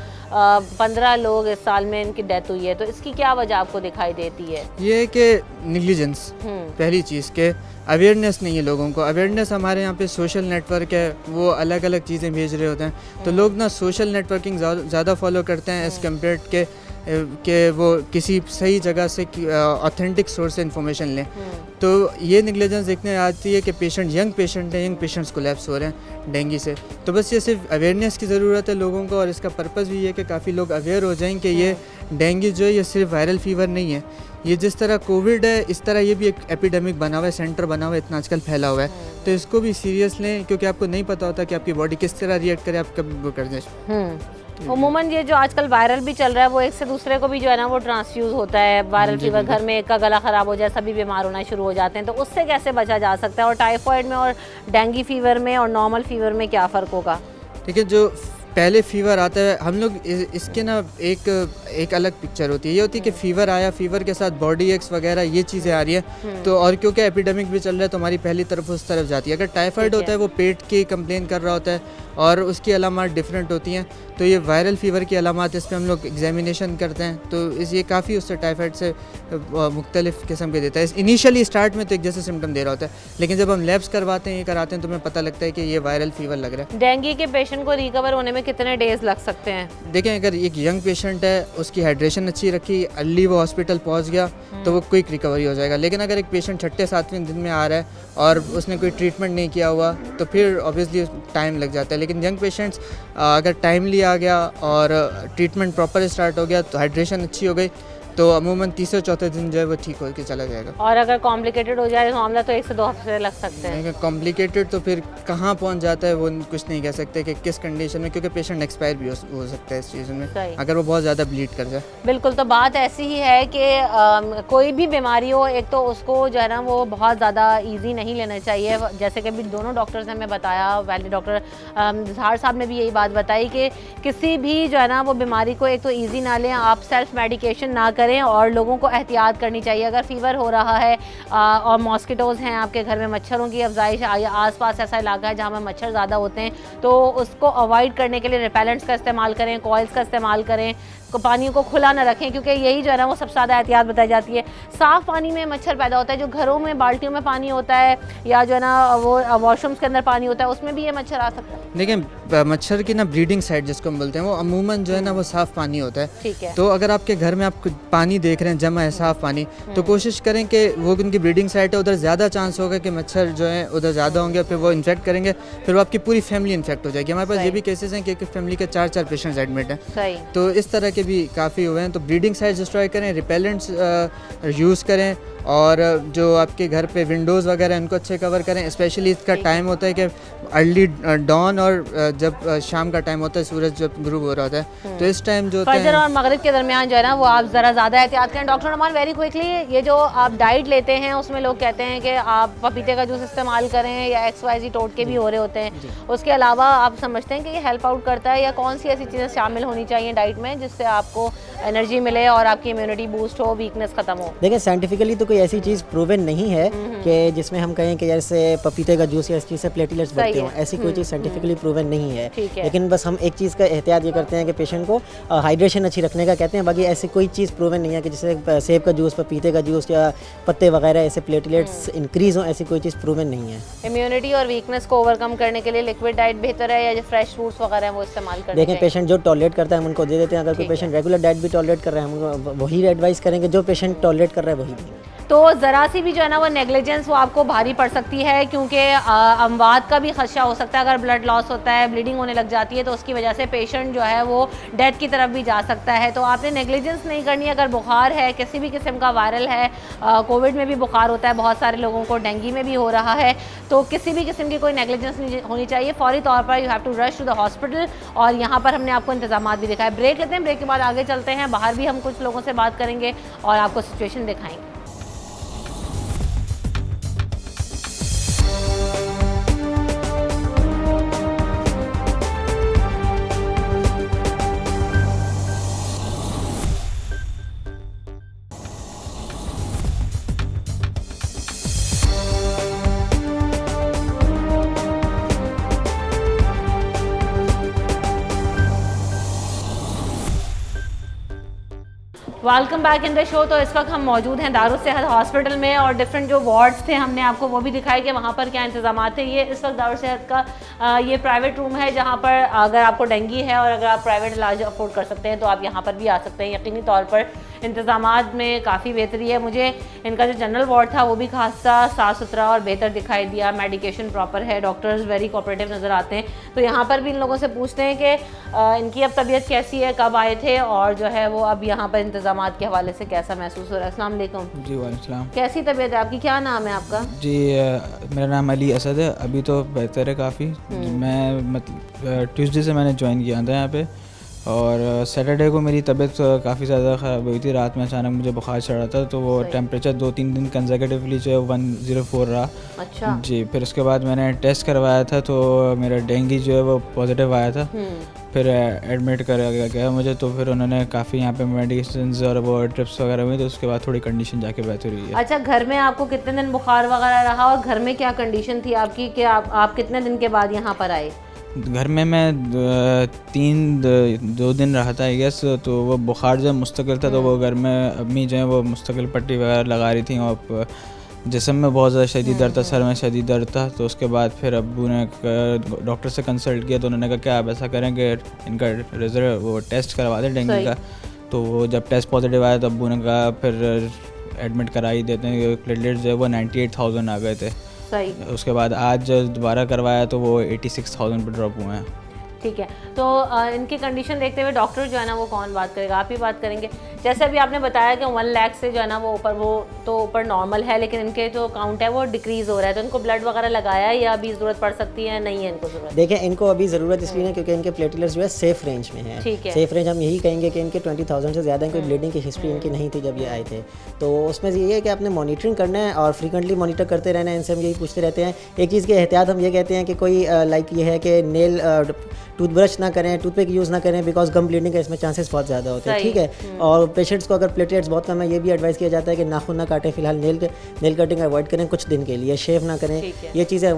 15 लोग इस साल में इनकी डेथ हुई है। तो इसकी क्या वजह आपको दिखाई देती है? ये है कि निग्लिजेंस पहली चीज़ के अवेयरनेस नहीं है लोगों को। अवेयरनेस हमारे यहाँ पे सोशल नेटवर्क है, वो अलग अलग चीज़ें भेज रहे होते हैं, तो लोग ना सोशल नेटवर्किंग ज़्यादा फॉलो करते हैं एज़ कम्पेयर के वो किसी सही जगह से ऑथेंटिक सोर्स से इन्फॉर्मेशन लें। तो ये निगलेजेंस देखने आती है कि यंग पेशेंट्स कोलैप्स हो रहे हैं डेंगू से। तो बस ये सिर्फ अवेयरनेस की ज़रूरत है लोगों को, और इसका पर्पज़ भी ये है कि काफ़ी लोग अवेयर हो जाएं कि ये डेंगू जो है ये सिर्फ वायरल फीवर नहीं है, ये जिस तरह कोविड है इस तरह ये भी एक एपिडेमिक बना हुआ है, सेंटर बना हुआ है, इतना आजकल फैला हुआ है। तो इसको भी सीरियस लें, क्योंकि आपको नहीं पता होता कि आपकी बॉडी किस तरह रिएक्ट करे, आप कब वो कर दें। उमूमन ये जो आजकल वायरल भी चल रहा है वो एक से दूसरे को भी जो है ना वो ट्रांसफ्यूज होता है। वायरल फीवर, घर में एक का गला ख़राब हो जाए सभी बीमार होना शुरू हो जाते हैं, तो उससे कैसे बचा जा सकता है? और टाइफाइड में और डेंगू फीवर में और नॉर्मल फीवर में क्या फ़र्क होगा? ठीक है, जो पहले फीवर आता है हम लोग इसके ना एक अलग पिक्चर होती है। ये होती है कि फ़ीवर आया, फ़ीवर के साथ बॉडी एक्स वगैरह ये चीज़ें आ रही है, तो और क्योंकि एपिडेमिक भी चल रहा है तो हमारी पहली तरफ उस तरफ जाती है। अगर टाइफाइड होता है वो पेट की कंप्लेन कर रहा होता है और उसकी अलामात डिफरेंट होती हैं, तो ये वायरल फ़ीवर की अलामात इस पर हम लोग एग्जामिनेशन करते हैं, तो ये काफ़ी उससे टाइफाइड से मुख्तलिफ़ किस्म के देता है। इनिशियली स्टार्ट में तो एक जैसे सिम्टम दे रहा होता है, लेकिन जब हम लैब्स करवाते हैं, ये कराते हैं, तो हमें पता लगता है कि ये वायरल फ़ीवर लग रहा है। डेंगू के पेशेंट को रिकवर होने में कितने डेज लग सकते हैं? देखें, अगर एक यंग पेशेंट है, उसकी हाइड्रेशन अच्छी रखी, अर्ली वो हॉस्पिटल पहुंच गया, तो वो क्विक रिकवरी हो जाएगा। लेकिन अगर एक पेशेंट 6-7वें दिन में आ रहा है और उसने कोई ट्रीटमेंट नहीं किया हुआ, तो फिर ऑब्वियसली टाइम लग जाता है। लेकिन यंग पेशेंट्स अगर टाइमली आ गया और ट्रीटमेंट प्रॉपर स्टार्ट हो गया, तो हाइड्रेशन अच्छी हो गई, तो अमूमन 3-4 दिन जो है वो ठीक होकर चला जाएगा। और अगर कॉम्प्लिकेटेड हो जाए तो मामला तो 1 से 2 हफ्ते लग सकते हैं। कॉम्प्लिकेटेड तो फिर कहाँ पहुँच जाता है वो कुछ नहीं कह सकते कि किस कंडीशन में, क्योंकि पेशेंट एक्सपायर भी हो सकता है इस चीज़ में अगर वो बहुत ज़्यादा ब्लीड कर जाए। बिल्कुल, तो बात ऐसी ही है कि कोई भी बीमारी हो, एक तो उसको जो है ना वो बहुत ज़्यादा ईजी नहीं लेना चाहिए। जैसे कि अभी दोनों डॉक्टर्स ने हमें बताया, वैली डॉक्टर जहार साहब ने भी यही बात बताई कि किसी भी जो है ना वो बीमारी को एक तो ईजी ना लें, आप सेल्फ मेडिकेशन ना करें, और लोगों को एहतियात करनी चाहिए। अगर फीवर हो रहा है और मॉस्किटोज़ हैं आपके घर में, मच्छरों की अफजाइश है, आसपास ऐसा इलाका है जहाँ में मच्छर ज़्यादा होते हैं, तो उसको अवॉइड करने के लिए रिपेलेंट्स का इस्तेमाल करें, कॉइल्स का इस्तेमाल करें, पानी को खुला ना रखें, क्योंकि यही जो है ना वो सबसे ज़्यादा एहतियात बताई जाती है। साफ़ पानी में मच्छर पैदा होता है, जो घरों में बाल्टियों में पानी होता है या जो है ना वो वॉशरूम्स के अंदर पानी होता है, उसमें भी ये मच्छर आ सकता है। देखिए, मच्छर की ना ब्रीडिंग साइट जिसको हम बोलते हैं, वो अमूमन जो है ना वो साफ़ पानी होता है। ठीक है। तो अगर आपके घर में आप पानी देख रहे हैं जमा है साफ़ पानी, तो कोशिश करें कि वो उनकी ब्रीडिंग साइट है, उधर ज़्यादा चांस होगा कि मच्छर जो है उधर ज़्यादा होंगे, फिर वो इन्फेक्ट करेंगे, फिर वो आपकी पूरी फैमिली इन्फेक्ट हो जाएगी। हमारे पास ये भी केसेस हैं कि एक फैमिली के 4 पेशेंट्स एडमिट हैं। सही। तो इस तरह के भी काफ़ी हुए हैं। तो ब्रीडिंग साइट्स डिस्ट्रॉय करें, रिपेलेंट्स यूज़ करें, और जो आपके घर पे विंडोज़ वगैरह इनको अच्छे कवर करें। स्पेशली इसका टाइम होता है कि अर्ली डॉन और जब शाम का टाइम होता है, सूरज जब ग्रूब हो रहा होता है, तो इस टाइम जो फजर और मगरिब के दरमियान जो है ना वो आप ज़रा ज़्यादा एहतियात करें। डॉक्टर नुमान, वेरी क्विकली, ये जो आप डाइट लेते हैं उसमें लोग कहते हैं कि आप पपीते का जूस इस्तेमाल करें या XYZ टोटके भी हो रहे होते हैं, उसके अलावा आप समझते हैं कि ये हेल्प आउट करता है, या कौन सी ऐसी चीज़ें शामिल होनी चाहिए डाइट में जिससे आपको एनर्जी मिले और आपकी इम्यूनिटी बूस्ट हो, वीकनेस ख़त्म हो? देखिए, साइंटिफिकली तो कोई ऐसी चीज़ प्रूवन नहीं है कि जिसमें हम कहें कि जैसे पपीते का जूस या इस चीज़ से प्लेटलेट्स बढ़ते हों, ऐसी कोई चीज़ साइंटिफिकली प्रूवन नहीं है। लेकिन बस हम एक चीज़ का एहतियात ये करते हैं कि पेशेंट को हाइड्रेशन अच्छी रखने का कहते हैं, बाकी ऐसी कोई चीज़ प्रूवन नहीं है कि जैसे सेब का जूस, पपीते का जूस या पत्ते वगैरह ऐसे प्लेटलेट्स इंक्रीज़ हों, ऐसी कोई चीज़ प्रूवन नहीं है। इम्यूनिटी और वीकनेस को ओवरकम करने के लिए लिक्विड डाइट बेहतर है या जो फ्रेश फ्रूट्स वगैरह हैं वो इस्तेमाल करते हैं? देखें, पेशेंट जो टॉलरेट करता है हम उनको दे देते हैं। अगर कोई पेशेंट रेगुलर डाइट भी टॉलरेट कर रहा है, हम वही एडवाइस करेंगे। जो पेशेंट टॉलरेट कर रहा है वही देंगे। तो ज़रा सी भी जो है ना वो नेग्लिजेंस वो आपको भारी पड़ सकती है, क्योंकि अमवात का भी खदशा हो सकता है। अगर ब्लड लॉस होता है, ब्लीडिंग होने लग जाती है, तो उसकी वजह से पेशेंट जो है वो डेथ की तरफ भी जा सकता है। तो आपने नेग्लिजेंस नहीं करनी है। अगर बुखार है, किसी भी किस्म का वायरल है, कोविड में भी बुखार होता है बहुत सारे लोगों को, डेंगू में भी हो रहा है, तो किसी भी किस्म की कोई नेग्लिजेंस नहीं होनी चाहिए। फौरी तौर पर you have to rush to the hospital, और यहाँ पर हमने आपको इंतजाम भी दिखाए। ब्रेक लेते हैं, ब्रेक के बाद आगे चलते हैं। बाहर भी हम कुछ लोगों से बात करेंगे और आपको सिचुएशन दिखाएंगे। Welcome back in the show. तो इस वक्त हम मौजूद हैं दारुल सेहत हॉस्पिटल में और डिफरेंट जो वार्ड्स थे हमने आपको वो भी दिखाए कि वहाँ पर क्या इंतजाम थे। ये इस वक्त दारुल सेहत का ये प्राइवेट रूम है जहाँ पर अगर आपको डेंगी है और अगर आप प्राइवेट इलाज अफोर्ड कर सकते हैं तो आप यहाँ पर भी आ सकते हैं। यकीनी तौर पर इंतजामात में काफ़ी बेहतरी है। मुझे इनका जो जनरल वार्ड था वो भी खासा साफ़ सुथरा और बेहतर दिखाई दिया। मेडिकेशन प्रॉपर है, डॉक्टर्स वेरी कोऑपरेटिव नज़र आते हैं। तो यहाँ पर भी इन लोगों से पूछते हैं कि इनकी अब तबीयत कैसी है, कब आए थे और जो है वो अब यहाँ पर इंतजामात के हवाले से कैसा महसूस हो रहा है। अस्सलाम वालेकुम। जी वालेकुम। कैसी तबीयत है आपकी, क्या नाम है आपका? जी मेरा नाम अली असद है। अभी तो बेहतर है काफ़ी। मैं मतलब ट्यूसडे से मैंने ज्वाइन किया था यहाँ पे और सैटरडे को मेरी तबीयत काफ़ी ज़्यादा ख़राब हुई थी। रात में अचानक मुझे बुखार चढ़ा था तो वो टेम्परेचर 2-3 दिन कंसेक्यूटिवली जो है 104 रहा। अच्छा जी, फिर उसके बाद मैंने टेस्ट करवाया था तो मेरा डेंगू जो है वो पॉजिटिव आया था। फिर एडमिट करा गया मुझे, तो फिर उन्होंने काफ़ी यहाँ पे मेडिसिन और वो ट्रिप्स वगैरह हुई, तो उसके बाद थोड़ी कंडीशन जाके बेहतर हुई है। अच्छा, घर में आपको कितने दिन बुखार वगैरह रहा और घर में क्या कंडीशन थी आपकी कि आप कितने दिन के बाद यहाँ पर आए? घर में मैं 2 दिन रहा था आई गेस। तो वो बुखार जब मुस्तकिल था तो वो घर में अम्मी जो है वो मुस्तकिल पट्टी वगैरह लगा रही थी और जिस्म में बहुत ज़्यादा शदीद दर्द था, सर में शदीद दर्द था। तो उसके बाद फिर अब्बू ने डॉक्टर से कंसल्ट किया तो उन्होंने कहा क्या आप ऐसा करें कि इनका रिजल्ट वो टेस्ट करवा दें डेंगू का। तो वो जब टेस्ट पॉजिटिव आया तो अब्बू ने कहा फिर एडमिट करा ही देते हैं। प्लेटलेट्स जो है वो 98,000 आ गए थे। सही। उसके बाद आज दोबारा करवाया तो वो 86,000 पर ड्रॉप हुए हैं। ठीक है, तो इनकी कंडीशन देखते हुए डॉक्टर जो है ना वो कौन बात करेगा, आप ही बात करेंगे। जैसे अभी आपने बताया कि 1 लाख से जो है ना वो ऊपर नॉर्मल है, लेकिन इनके जो काउंट है वो डिक्रीज़ हो रहा है। तो इनको ब्लड वगैरह लगाया या अभी ज़रूरत पड़ सकती है, नहीं है इनको ज़रूरत? देखिए, इनको अभी ज़रूरत इसलिए है क्योंकि इनके प्लेटलेट्स जो है सेफ रेंज में है। ठीक है। सेफ रेंज हम यही कहेंगे कि इनके 20,000 से ज़्यादा इनकी ब्लीडिंग की हिस्ट्री इनकी नहीं थी जब ये आए थे। तो उसमें ये है कि आपने मॉनिटरिंग करना है और फ्रीक्वेंटली मॉनिटर करते रहना है। इनसे हम यही पूछते रहते हैं। एक चीज़ के एहतियात हम ये कहते हैं कि कोई लाइक ये है कि नेल टूथब्रश ना करें, टूथपिक यूज़ ना करें, बिकॉज गम ब्लीडिंग का इसमें चांसेस बहुत ज़्यादा होते हैं। ठीक है। और पेशेंट्स को अगर प्लेटलेट्स बहुत कम है ये भी एडवाइस किया जाता है कि नाखून ना काटें, फिलहाल नेल कटिंग अवॉइड करें कुछ दिन के लिए, शेव ना करें। ये चीज़ें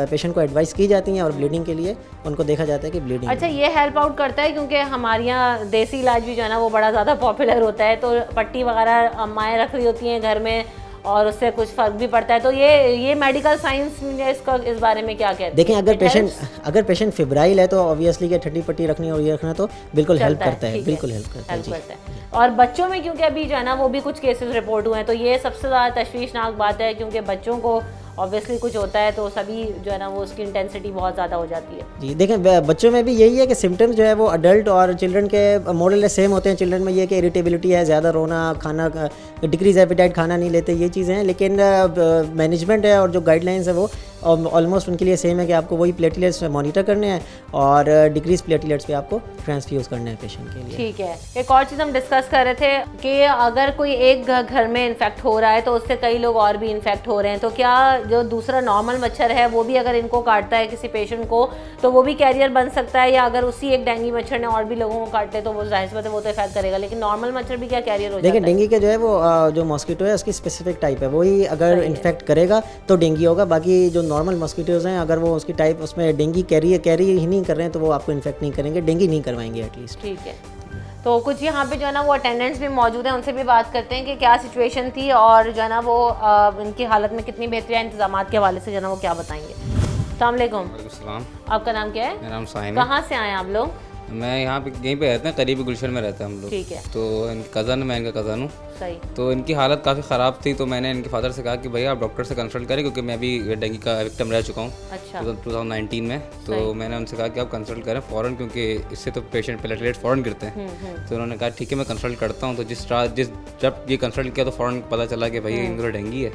पेशेंट को एडवाइस की जाती हैं और ब्लीडिंग के लिए उनको देखा जाता है कि ब्लीडिंग। अच्छा, ये हेल्प आउट करता है क्योंकि हमारे यहाँ देसी इलाज भी जो है ना वो बड़ा ज़्यादा पॉपुलर होता है। तो पट्टी वगैरह अम्माएँ रख रही होती हैं घर में और उससे कुछ फ़र्क भी पड़ता है। तो ये मेडिकल साइंस इसका इस बारे में क्या कहते हैं? देखें, अगर पेशेंट फिब्राइल है तो ऑब्वियसली कि ठंडी पट्टी रखनी और ये रखना तो बिल्कुल हेल्प करता है। बिल्कुल हेल्प करता है। और बच्चों में क्योंकि अभी जो है ना वो भी कुछ केसेस रिपोर्ट हुए हैं, तो ये सबसे ज़्यादा तशवीशनाक बात है क्योंकि बच्चों को ऑब्वियसली कुछ होता है तो सभी जो है ना वो उसकी इंटेंसिटी बहुत ज़्यादा हो जाती है। जी, देखें, बच्चों में भी यही है कि सिम्टम्स जो है वो अडल्ट और चिल्ड्रन के मॉडल सेम होते हैं। चिल्ड्रन में ये कि इरिटेबिलिटी है, ज़्यादा रोना, खाना डिक्रीज एपेटाइट, खाना नहीं लेते, ये चीज़ें हैं। लेकिन मैनेजमेंट है और जो गाइडलाइंस है वो ऑलमोस्ट उनके लिए सेम है कि आपको वही प्लेटलेट्स मॉनिटर करने हैं और डिक्रीज प्लेटलेट्स पे आपको ट्रांसफ्यूज़ करना है पेशेंट के लिए। ठीक है। एक और चीज़ हम डिस्कस कर रहे थे कि अगर कोई एक घर में इन्फेक्ट हो रहा है तो उससे कई लोग और भी इन्फेक्ट हो रहे हैं, तो क्या जो दूसरा नॉर्मल मच्छर है वो भी अगर इनको काटता है किसी पेशेंट को तो वो भी कैरियर बन सकता है, या अगर उसी एक डेंगू मच्छर ने और भी लोगों को काटे तो वो जाहिर सी बात है वो तो इफेक्ट करेगा, लेकिन नॉर्मल मच्छर भी क्या कैरियर हो जाता है? देखिए, डेंगू के जो है वो जो मॉस्किटो है उसकी स्पेसिफिक टाइप है, वही अगर इन्फेक्ट करेगा तो डेंगू होगा। बाकी जो नॉर्मल मॉस्किटोज़ हैं अगर वो उसकी टाइप उसमें डेंगू कैरी ही नहीं कर रहे हैं तो वो आपको इन्फेक्ट नहीं करेंगे, डेंगू नहीं करवाएंगे एटलीस्ट। ठीक है। तो कुछ यहाँ पे जो है ना वो अटेंडेंट्स भी मौजूद हैं, उनसे भी बात करते हैं कि क्या सिचुएशन थी और जो है ना वो इनकी हालत में कितनी बेहतरी है, इंतजाम के हवाले से जो है ना वो क्या बताएंगे। अस्सलाम वालेकुम। आपका नाम क्या है? मेरा नाम साहिन है। कहाँ से आए आप लोग? मैं यहाँ पे यहीं पे रहते हैं, करीबी गुलशन में रहते हैं हम लोग। ठीक है। तो इनकी कज़न, मैं इनका कज़न हूँ। सही। तो इनकी हालत काफ़ी ख़राब थी तो मैंने इनके फादर से कहा कि भैया आप डॉक्टर से कंसल्ट करें क्योंकि मैं अभी डेंगू का विक्टिम रह चुका हूँ। अच्छा। 2019 में। तो मैंने उनसे कहा कि आप कंसल्ट करें फ़ौरन क्योंकि इससे तो पेशेंट प्लेटलेट फ़ौरन गिरते हैं। तो उन्होंने कहा ठीक है मैं कंसल्ट करता हूँ। तो जब ये कंसल्ट किया तो फ़ौरन पता चला कि भैया इनको डेंगू है,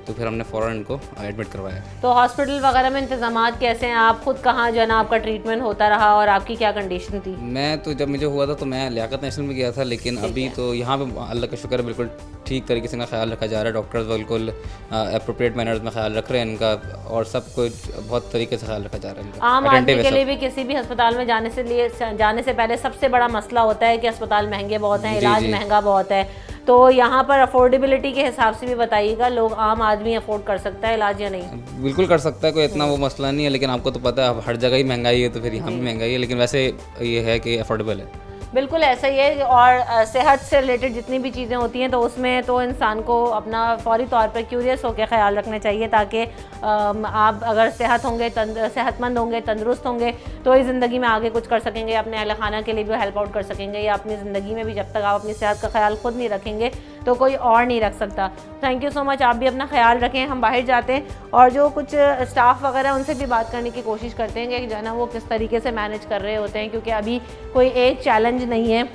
तो फिर हमने फ़ौरन इनको एडमिट करवाया। तो हॉस्पिटल वगैरह में इंतजाम कैसे हैं? आप खुद कहाँ जो है ना आपका ट्रीटमेंट होता रहा और आपकी क्या कंडीशन थी? मैं तो जब मुझे हुआ था तो मैं लियाकत नेशनल में गया था, लेकिन अभी तो यहाँ पे अल्लाह का शुक्र है बिल्कुल ठीक तरीके से इनका ख्याल रखा जा रहा है। डॉक्टर्स बिल्कुल अप्रोप्रिएट मैनर्स में ख्याल रख रहे हैं इनका और सब कुछ बहुत तरीके से ख्याल रखा जा रहा है इनका। आम आदमी के लिए भी किसी भी अस्पताल में जाने से पहले सबसे बड़ा मसला होता है कि अस्पताल महंगे बहुत हैं, इलाज महंगा बहुत है। तो यहाँ पर अफोर्डेबिलिटी के हिसाब से भी बताइएगा, लोग आम आदमी अफोर्ड कर सकता है इलाज या नहीं? बिल्कुल कर सकता है, कोई इतना वो मसला नहीं है, लेकिन आपको तो पता है हर जगह ही महंगाई है तो फिर यहाँ भी महंगाई है, लेकिन वैसे ये है कि अफोर्डेबल है। बिल्कुल ऐसा ही है। और सेहत से रिलेटेड जितनी भी चीज़ें होती हैं तो उसमें तो इंसान को अपना फौरी तौर पर क्यूरियस होकर ख्याल रखना चाहिए, ताकि आप अगर सेहतमंद होंगे, तंदुरुस्त होंगे तो इस ज़िंदगी में आगे कुछ कर सकेंगे, अपने अहल खाना के लिए भी हेल्प आउट कर सकेंगे, या अपनी ज़िंदगी में भी जब तक आप अपनी सेहत का ख्याल खुद नहीं रखेंगे तो कोई और नहीं रख सकता। थैंक यू सो मच, आप भी अपना ख्याल रखें। हम बाहर जाते हैं और जो कुछ स्टाफ वगैरह उनसे भी बात करने की कोशिश करते हैं कि जो है ना वो किस तरीके से मैनेज कर रहे होते हैं, क्योंकि अभी कोई एक चैलेंज नहीं है,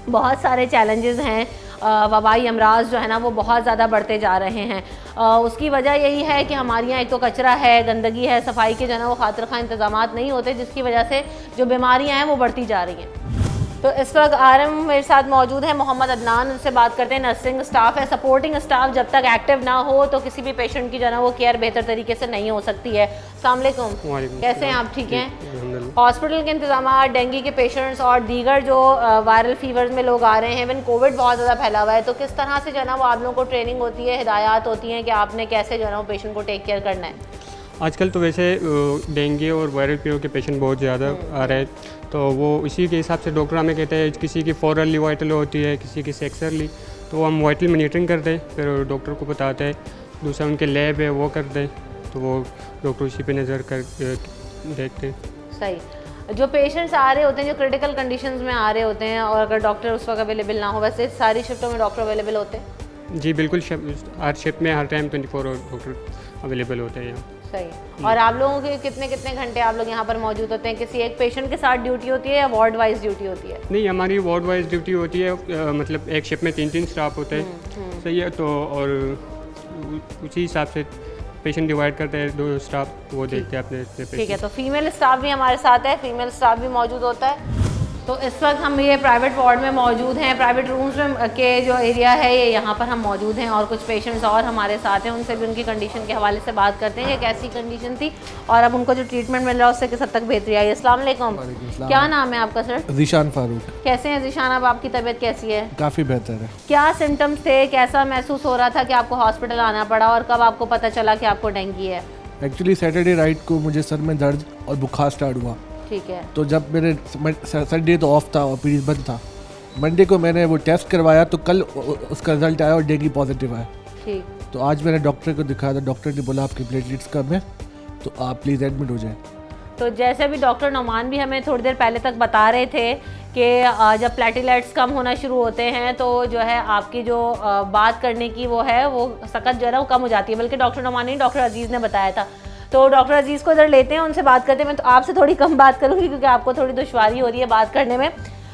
बहुत सारे चैलेंजेस हैं। वबाई अमराज जो है ना वो बहुत ज़्यादा बढ़ते जा रहे हैं। उसकी वजह यही है कि हमारे यहाँ एक तो कचरा है, गंदगी है, सफाई के जो है ना वो खातिर खा इंतजामात नहीं होते, जिसकी वजह से जो बीमारियाँ हैं वो बढ़ती जा रही हैं। तो इस वक्त आरएम मेरे साथ मौजूद है, मोहम्मद अदनान, उनसे बात करते हैं। नर्सिंग स्टाफ है, सपोर्टिंग स्टाफ जब तक एक्टिव ना हो तो किसी भी पेशेंट की जो है ना वो केयर बेहतर तरीके से नहीं हो सकती है। अस्सलाम वालेकुम, कैसे हैं आप? ठीक हैं? हॉस्पिटल के इंतजाम, डेंगू के पेशेंट्स और दीगर जो वायरल फीवर्स में लोग आ रहे हैं, इवन कोविड बहुत ज़्यादा फैला हुआ है, तो किस तरह से जो है ना वो आप लोगों को ट्रेनिंग होती है, हिदायत होती हैं कि आपने कैसे जो है ना वो पेशेंट को टेक केयर करना है? आजकल तो वैसे डेंगू और वायरल फीवर के पेशेंट बहुत ज़्यादा आ रहे हैं, तो वो इसी के हिसाब से डॉक्टर हमें कहते हैं किसी की फॉरली वाइटल होती है, किसी की सेक्सरली, तो हम वाइटल मॉनिटरिंग करते हैं, फिर डॉक्टर को बताते हैं। दूसरा उनके लैब है वो करते हैं, तो वो डॉक्टर उसी पे नज़र कर देखते हैं। सही। जो पेशेंट्स आ रहे होते हैं जो क्रिटिकल कंडीशंस में आ रहे होते हैं और अगर डॉक्टर उस वक्त अवेलेबल ना हो, वैसे सारी शिफ्टों में डॉक्टर अवेलेबल होते हैं? जी बिल्कुल, हर शिफ्ट में हर टाइम 24 आवर डॉक्टर अवेलेबल होते हैं यहाँ। सही। और आप लोगों के कितने घंटे आप लोग यहाँ पर मौजूद होते हैं? किसी एक पेशेंट के साथ ड्यूटी होती है या वार्ड वाइज ड्यूटी होती है? नहीं, हमारी वार्ड वाइज ड्यूटी होती है, मतलब एक शिफ्ट में 3 स्टाफ होते हैं। सही है, तो और उसी हिसाब से पेशेंट डिवाइड करते हैं, 2 स्टाफ वो देखते हैं अपने पेशेंट। ठीक है, तो फीमेल स्टाफ भी हमारे साथ है, फीमेल स्टाफ भी मौजूद होता है। तो इस वक्त हम ये प्राइवेट वार्ड में मौजूद हैं, प्राइवेट रूम्स में के जो एरिया है ये यहाँ पर हम मौजूद हैं, और कुछ पेशेंट्स और हमारे साथ हैं, उनसे भी उनकी कंडीशन के हवाले से बात करते हैं कि कैसी कंडीशन थी और अब उनको जो ट्रीटमेंट मिल रहा है उससे किस हद तक बेहतरी आई। अस्सलाम वालेकुम, क्या नाम है आपका सर? ज़ीशान फारूक। कैसे हैं ज़ीशान, अब आपकी तबीयत कैसी है? काफ़ी बेहतर है। क्या सिम्टम्स थे, कैसा महसूस हो रहा था कि आपको हॉस्पिटल आना पड़ा, और कब आपको पता चला कि आपको डेंगू है? एक्चुअली सैटरडे राइट को मुझे सर में दर्द और बुखार स्टार्ट हुआ। ठीक है। तो जब मेरे संडे तो ऑफ था और पीरियड बंद था, मंडे को मैंने वो टेस्ट करवाया तो कल उसका रिजल्ट आया और डेंगू पॉजिटिव आया। ठीक। तो आज मैंने डॉक्टर को दिखाया था, डॉक्टर ने बोला आपकी प्लेटलेट्स कम है तो आप प्लीज़ एडमिट हो जाए। तो जैसे भी डॉक्टर नौमान भी हमें थोड़ी देर पहले तक बता रहे थे कि जब प्लेटलेट्स कम होना शुरू होते हैं तो जो है आपकी जो बात करने की वो है वो सकत जो है ना वो कम हो जाती है, बल्कि डॉक्टर नौमान नहीं, डॉक्टर अजीज़ ने बताया था। तो डॉक्टर अजीज़ को इधर लेते हैं, उनसे बात करते हैं। मैं तो आपसे थोड़ी कम बात करूँगी क्योंकि आपको थोड़ी दुश्वारी हो रही है बात करने में।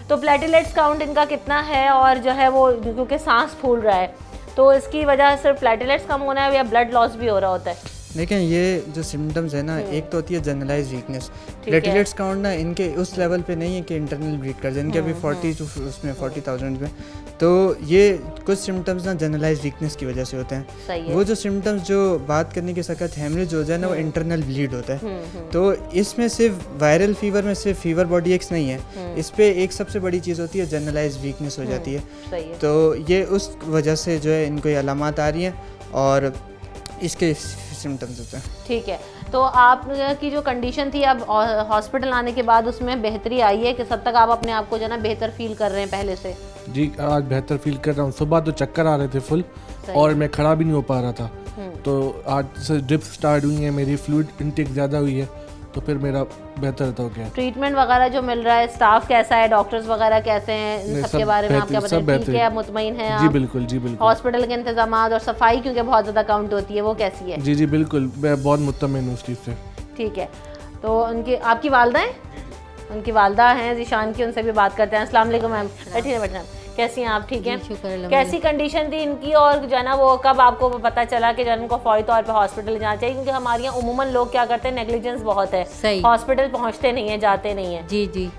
तो प्लेटलेट्स काउंट इनका कितना है, और जो है वो क्योंकि सांस फूल रहा है तो इसकी वजह सिर्फ प्लेटलेट्स कम होना है या ब्लड लॉस भी हो रहा होता है? देखें, ये जो सिम्टम्स है ना, एक तो होती है जनरलाइज वीकनेस। प्लेटलेट्स काउंट ना इनके उस लेवल पे नहीं है कि इंटरनल ब्लीड कर जाए, इनके अभी 40,000 में। तो ये कुछ सिम्टम्स ना जनरलाइज वीकनेस की वजह से होते हैं। वो जो सिम्टम्स जो बात करने की सकत हेमरेज हो जाए ना, वो इंटरनल ब्लीड होता है। तो इसमें सिर्फ वायरल फीवर में सिर्फ फीवर बॉडी एक्स नहीं है, इस पर एक सबसे बड़ी चीज़ होती है जनरलाइज वीकनेस हो जाती है। तो ये उस वजह से जो है इनको ये अलामात आ रही हैं और इसके सिम्टम्स होते हैं। ठीक है, तो आपकी जो कंडीशन थी अब हॉस्पिटल आने के बाद उसमें बेहतरी आई है? किस हद तक आप अपने आप को जो है ना बेहतर फील कर रहे हैं पहले से? जी आज बेहतर फील कर रहा हूँ। सुबह तो चक्कर आ रहे थे फुल और मैं खड़ा भी नहीं हो पा रहा था। तो आज से ड्रिप्स स्टार्ट हुई है, मेरी फ्लूइड इनटेक ज़्यादा हुई है, तो फिर मेरा बेहतर हो गया। ट्रीटमेंट वगैरह जो मिल रहा है, स्टाफ कैसा है, डॉक्टर्स वगैरह कैसे हैं, इन सब के बारे में आप क्या बताएं? ठीक है, मुतमईन हैं आप? जी बिल्कुल, जी बिल्कुल। हॉस्पिटल के इंतजाम और सफाई क्योंकि बहुत ज़्यादा काउंट होती है, वो कैसी है? जी जी बिल्कुल, मैं बहुत मुतमईन हूँ उस चीज़ से। ठीक है, तो उनकी आपकी वालदा हैं? उनकी वालदा हैं ज़ीशान की, उनसे भी बात करते हैं। अस्सलाम वालेकुम मैम, बैठिए बैठना। कैसी हैं आप? ठीक हैं, कैसी कंडीशन थी इनकी, और जो है ना वो कब आपको पता चला कि जो है उनको फौरी तौर पे हॉस्पिटल जाना चाहिए? क्योंकि हमारे यहाँ उमूमन लोग क्या करते हैं, नेग्लिजेंस बहुत है, हॉस्पिटल पहुँचते नहीं है, जाते नहीं है। जी जी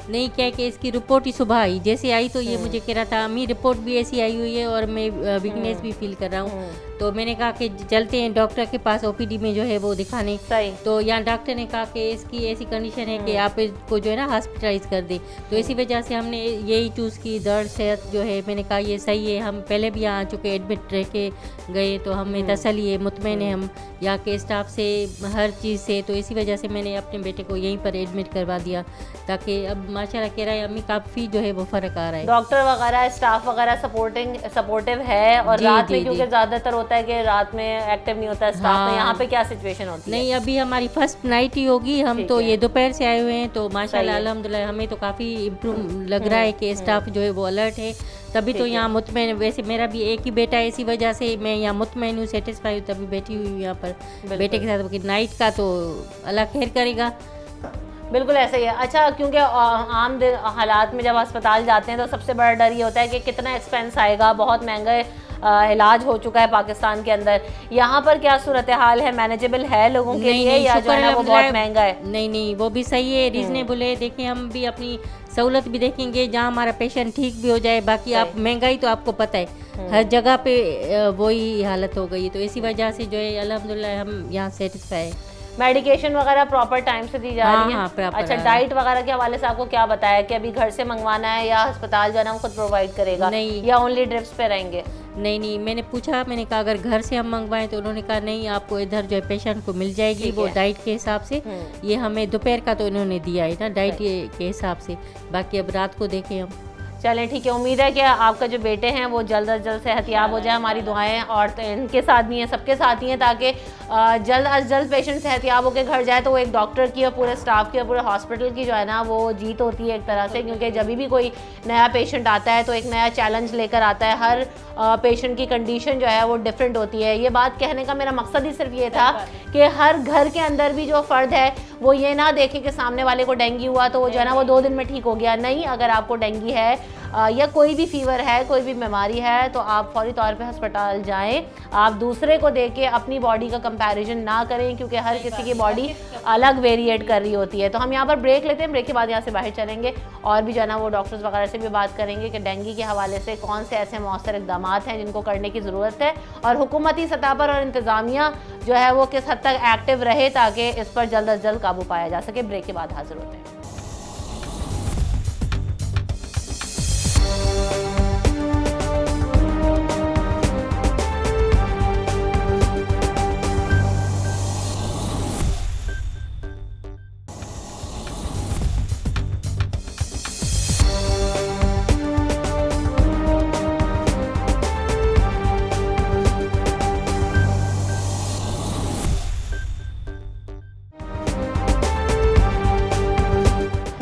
नहीं, क्या कि इसकी रिपोर्ट ही सुबह आई, जैसे आई तो ये मुझे कह रहा था अम्मी रिपोर्ट भी ऐसी आई हुई है और मैं वीकनेस भी फील कर रहा हूँ। तो मैंने कहा कि चलते हैं डॉक्टर के पास ओपीडी में जो है वो दिखाने। सही। तो यहाँ डॉक्टर ने कहा कि इसकी ऐसी कंडीशन है कि आप इसको जो है ना हॉस्पिटलाइज कर दें। तो इसी वजह से हमने यही चूज़ की। दर्द सेहत जो है मैंने कहा ये सही है, हम पहले भी यहाँ आ चुके, एडमिट रह के गए, तो हमें तसल्ली है, मुतमईन है हम यहाँ के स्टाफ से, हर चीज़ से। तो इसी वजह से मैंने अपने बेटे को यहीं पर एडमिट करवा दिया, ताकि अब माशाल्लाह कह रहा है अम्मी काफ़ी जो है वो फ़र्क आ रहा है। डॉक्टर वगैरह स्टाफ वगैरह सपोर्टिव है। और रात में क्योंकि ज़्यादातर होता है कि रात में एक्टिव नहीं होता स्टाफ, तो यहाँ पे क्या सिचुएशन होती है? नहीं, अभी हमारी फर्स्ट नाइट ही होगी, हम तो ये दोपहर से आए हुए हैं, तो माशाल्लाह अल्हम्दुलिल्लाह हमें तो काफ़ी इम्प्रूव लग रहा है कि स्टाफ जो है वो अलर्ट है। तभी तो यहाँ मुतमईन, वैसे मेरा भी एक ही बेटा है, इसी वजह से मैं यहाँ मुतमईन हूँ, सेटिस्फाई हूँ, तभी बैठी हुई हूँ यहाँ पर बेटे के साथ। नाइट का तो अल्लाह खैर करेगा। बिल्कुल ऐसे ही है। अच्छा, क्योंकि आम हालात में जब अस्पताल जाते हैं तो सबसे बड़ा डर ये होता है कि कितना एक्सपेंस आएगा, बहुत महंगा इलाज हो चुका है पाकिस्तान के अंदर। यहाँ पर क्या सूरत हाल है, मैनेजेबल है लोगों के लिए या जो है ना वो बहुत महंगा है? नहीं, वो भी सही है, रीजनेबल है। देखिए हम भी अपनी सहूलत भी देखेंगे, जहाँ हमारा पेशेंट ठीक भी हो जाए। बाकी आप महंगाई तो आपको पता है हर जगह पे वही हालत हो गई, तो इसी वजह से जो है अल्हम्दुलिल्लाह हम यहाँ सेटिस्फाई है। मेडिकेशन वगैरह प्रॉपर टाइम से दी जा रही है? हाँ, अच्छा, डाइट वगैरह के हवाले से आपको क्या बताया कि अभी घर से मंगवाना है या अस्पताल जाना वो खुद प्रोवाइड करेगा? नहीं, या ओनली ड्रिप्स पे रहेंगे? नहीं, मैंने पूछा, मैंने कहा अगर घर से हम मंगवाएं, तो उन्होंने कहा नहीं, आपको इधर जो है पेशेंट को मिल जाएगी वो डाइट के हिसाब से। ये हमें दोपहर का तो इन्होंने दिया है ना डाइट के हिसाब से, बाकी अब रात को देखें हम। चलें ठीक है, उम्मीद है कि आपका जो बेटे हैं वो जल्द अज जल्द सेहतियाब हो जाए। हमारी दुआएं और इनके साथ भी हैं, सबके साथ ही हैं, ताकि जल्द अज जल्द पेशेंट सेहतियाब होकर घर जाए। तो वो एक डॉक्टर की और पूरे स्टाफ की और पूरे हॉस्पिटल की जो है ना वो जीत होती है एक तरह से, क्योंकि जब भी कोई नया पेशेंट आता है तो एक नया चैलेंज लेकर आता है। हर पेशेंट की कंडीशन जो है वो डिफरेंट होती है। ये बात कहने का मेरा मकसद ही सिर्फ ये था कि हर घर के अंदर भी जो फ़र्द है वो ये ना देखे कि सामने वाले को डेंगू हुआ तो वो जो है ना वो 2 दिन में ठीक हो गया। नहीं, अगर आपको डेंगू है या कोई भी फीवर है, कोई भी बीमारी है, तो आप फौरी तौर पे अस्पताल जाएं। आप दूसरे को देख के अपनी बॉडी का कंपैरिजन ना करें, क्योंकि हर किसी की बॉडी अलग वेरिएट कर रही होती है। तो हम यहाँ पर ब्रेक लेते हैं, ब्रेक के बाद यहाँ से बाहर चलेंगे और भी जो है ना वो डॉक्टर्स वगैरह से भी बात करेंगे कि डेंगू के हवाले से कौन से ऐसे मौसर इक़दाम हैं जिनको करने की ज़रूरत है, और हुकूमती सतह पर और इंतज़ामिया जो है वो किस हद तक एक्टिव रहे ताकि इस पर जल्द अज जल्द काबू पाया जा सके। ब्रेक के बाद हाजिर होते हैं।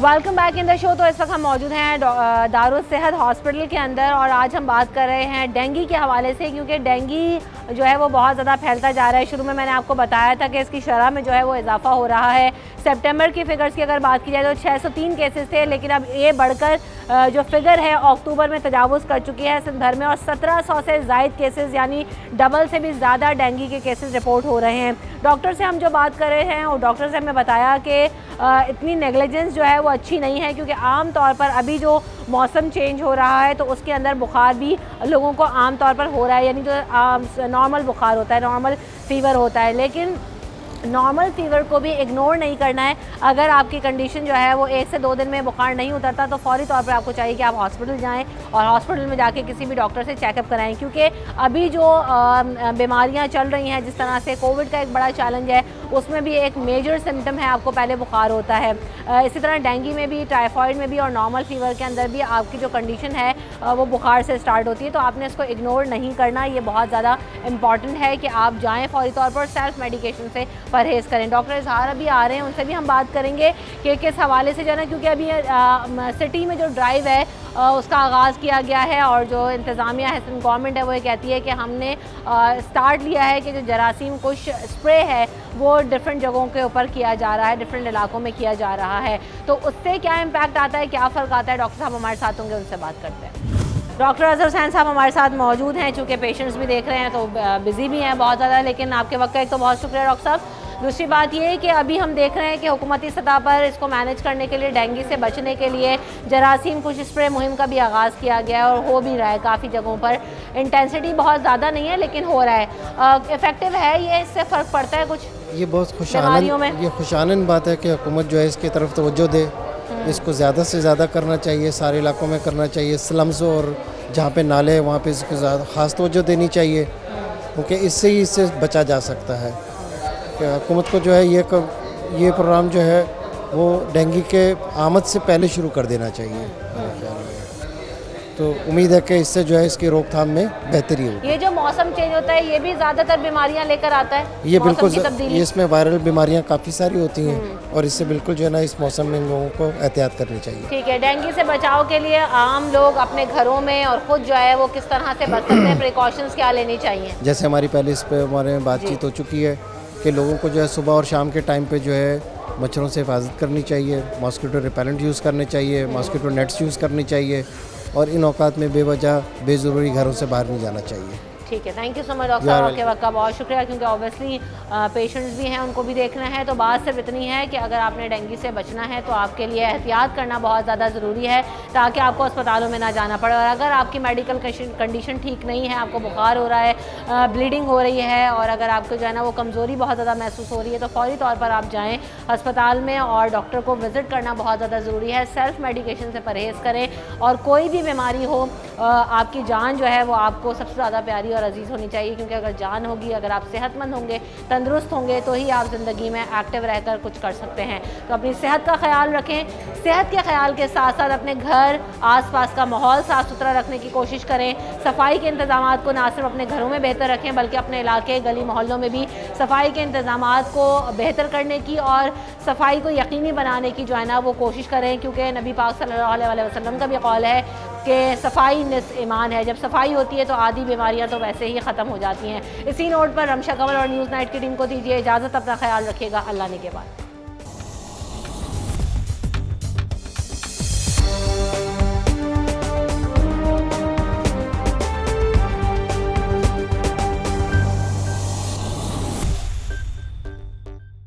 Welcome back in the show. तो इस वक्त हम मौजूद हैं दारुल सेहत हॉस्पिटल के अंदर और आज हम बात कर रहे हैं डेंगू के हवाले से, क्योंकि डेंगू जो है वो बहुत ज़्यादा फैलता जा रहा है। शुरू में मैंने आपको बताया था कि इसकी शरह में जो है वो इजाफा हो रहा है। सितंबर की फ़िगर्स की अगर बात की जाए तो 603 केसेस थे, लेकिन अब ये बढ़कर जो फिगर है अक्टूबर में तजावुज़ कर चुकी है सिंध भर में, और 1700 से ज़ायद केसेस यानी डबल से भी ज़्यादा डेंगू के केसेस रिपोर्ट हो रहे हैं। डॉक्टर से हम जो बात कर रहे हैं और डॉक्टर से हमें बताया कि इतनी नेग्लिजेंस जो है वो अच्छी नहीं है, क्योंकि आम तौर पर अभी जो मौसम चेंज हो रहा है तो उसके अंदर बुखार भी लोगों को आम तौर पर हो रहा है, यानी जो नॉर्मल बुखार होता है, नॉर्मल फ़ीवर होता है। लेकिन नॉर्मल फ़ीवर को भी इग्नोर नहीं करना है। अगर आपकी कंडीशन जो है वो 1 से 2 दिन में बुखार नहीं उतरता तो फौरी तौर पर आपको चाहिए कि आप हॉस्पिटल जाएं और हॉस्पिटल में जाके किसी भी डॉक्टर से चेकअप कराएं, क्योंकि अभी जो बीमारियां चल रही हैं, जिस तरह से कोविड का एक बड़ा चैलेंज है, उसमें भी एक मेजर सिम्टम है आपको पहले बुखार होता है। इसी तरह डेंगू में भी, टाइफाइड में भी और नॉर्मल फ़ीवर के अंदर भी आपकी जो कंडीशन है वो बुखार से स्टार्ट होती है। तो आपने इसको इग्नोर नहीं करना, ये बहुत ज़्यादा इंपॉर्टेंट है कि आप जाएँ फौरी तौर पर, सेल्फ मेडिकेशन से परहेज़ करें। डॉक्टर इजहार अभी आ रहे हैं, उनसे भी हम बात करेंगे कि किस हवाले से जो है ना, क्योंकि अभी सिटी में जो ड्राइव है उसका आगाज़ किया गया है और जो इंतज़ामिया है, गवर्नमेंट है, वो ये कहती है कि हमने स्टार्ट लिया है कि जो जरासीम कुश स्प्रे है वो डिफरेंट जगहों के ऊपर किया जा रहा है, डिफरेंट इलाकों में किया जा रहा है। तो उससे क्या इम्पैक्ट आता है, क्या फ़र्क आता है, डॉक्टर साहब हमारे साथ होंगे, उनसे बात करते हैं। डॉक्टर अजहर हुसैन साहब हमारे साथ मौजूद हैं, चूँकि पेशेंट्स भी देख रहे हैं तो बिज़ी भी हैं बहुत ज़्यादा, लेकिन आपके वक्त का एक तो बहुत शुक्रिया डॉक्टर साहब। दूसरी बात ये है कि अभी हम देख रहे हैं कि हुकूमती सतह पर इसको मैनेज करने के लिए, डेंगू से बचने के लिए जरासीम कुछ स्प्रे मुहिम का भी आगाज़ किया गया है और हो भी रहा है काफ़ी जगहों पर। इंटेंसिटी बहुत ज़्यादा नहीं है लेकिन हो रहा है। इफ़ेक्टिव है ये, इससे फ़र्क पड़ता है कुछ? ये बहुत खुशानंद बात है कि हुकूमत जो है इसकी तरफ तवज्जो दे, इसको ज़्यादा से ज़्यादा करना चाहिए, सारे इलाकों में करना चाहिए। स्लम्स और जहाँ पे नाले हैं वहाँ पे इसको ज़्यादा ख़ास तवज्जो देनी चाहिए, क्योंकि इससे बचा जा सकता है। हुकूमत को जो है ये प्रोग्राम जो है वो डेंगू के आमद से पहले शुरू कर देना चाहिए मेरे ख्याल में। तो उम्मीद है कि इससे जो है इसकी रोकथाम में बेहतरी होगी। ये जो मौसम चेंज होता है ये भी ज़्यादातर बीमारियां लेकर आता है? ये बिल्कुल, ये इसमें वायरल बीमारियां काफ़ी सारी होती हैं और इससे बिल्कुल जो है ना इस मौसम में लोगों को एहतियात करनी चाहिए। ठीक है, डेंगू से बचाव के लिए आम लोग अपने घरों में और ख़ुद जो है वो किस तरह से बच सकते हैं, प्रिकॉशंस क्या लेनी चाहिए? जैसे हमारी पहले इस पर हमारे बातचीत हो चुकी है कि लोगों को जो है सुबह और शाम के टाइम पे जो है मच्छरों से हिफाजत करनी चाहिए, मॉस्किटो रिपेलेंट यूज़ करने चाहिए, मॉस्किटो नेट्स यूज़ करनी चाहिए और इन औकात में बेवजह बेज़रूरी घरों से बाहर नहीं जाना चाहिए। ठीक है, thank you so much doctor साहब, आपके वक्त का बहुत शुक्रिया, क्योंकि ऑब्वियसली पेशेंट्स भी हैं, उनको भी देखना है। तो बात सिर्फ इतनी है कि अगर आपने डेंगू से बचना है तो आपके लिए एहतियात करना बहुत ज़्यादा ज़रूरी है ताकि आपको अस्पतालों में ना जाना पड़े। और अगर आपकी मेडिकल कंडीशन ठीक नहीं है, आपको बुखार हो रहा है, ब्लीडिंग हो रही है और अगर आपको जो है ना वो कमज़ोरी बहुत ज़्यादा महसूस हो रही है तो फ़ौरी तौर पर आप जाएँ अस्पताल में और डॉक्टर को विज़िट करना बहुत ज़्यादा ज़रूरी है। सेल्फ़ मेडिकेशन से परहेज़ करें और कोई भी बीमारी हो, आपकी जान जो है वो आपको सबसे ज़्यादा प्यारी और अजीज़ होनी चाहिए, क्योंकि अगर जान होगी, अगर आप सेहतमंद होंगे, तंदुरुस्त होंगे तो ही आप ज़िंदगी में एक्टिव रहकर कुछ कर सकते हैं। तो अपनी सेहत का ख्याल रखें। सेहत के ख्याल के साथ साथ अपने घर आसपास का माहौल साफ़ सुथरा रखने की कोशिश करें। सफाई के इंतज़ाम को ना सिर्फ अपने घरों में बेहतर रखें बल्कि अपने इलाके, गली मोहल्लों में भी सफाई के इंतज़ाम को बेहतर करने की और सफाई को यकीनी बनाने की जो है ना वो कोशिश करें, क्योंकि नबी पाक सल्लल्लाहु अलैहि वसल्लम का भी कौल है कि सफाई निस्फ़ ईमान है। जब सफाई होती है तो आधी बीमारियां तो वैसे ही ख़त्म हो जाती हैं। इसी नोट पर रमशा कंवल और न्यूज़ नाइट की टीम को दीजिए इजाज़त। अपना ख्याल रखिएगा। अल्लाह ने के बाद।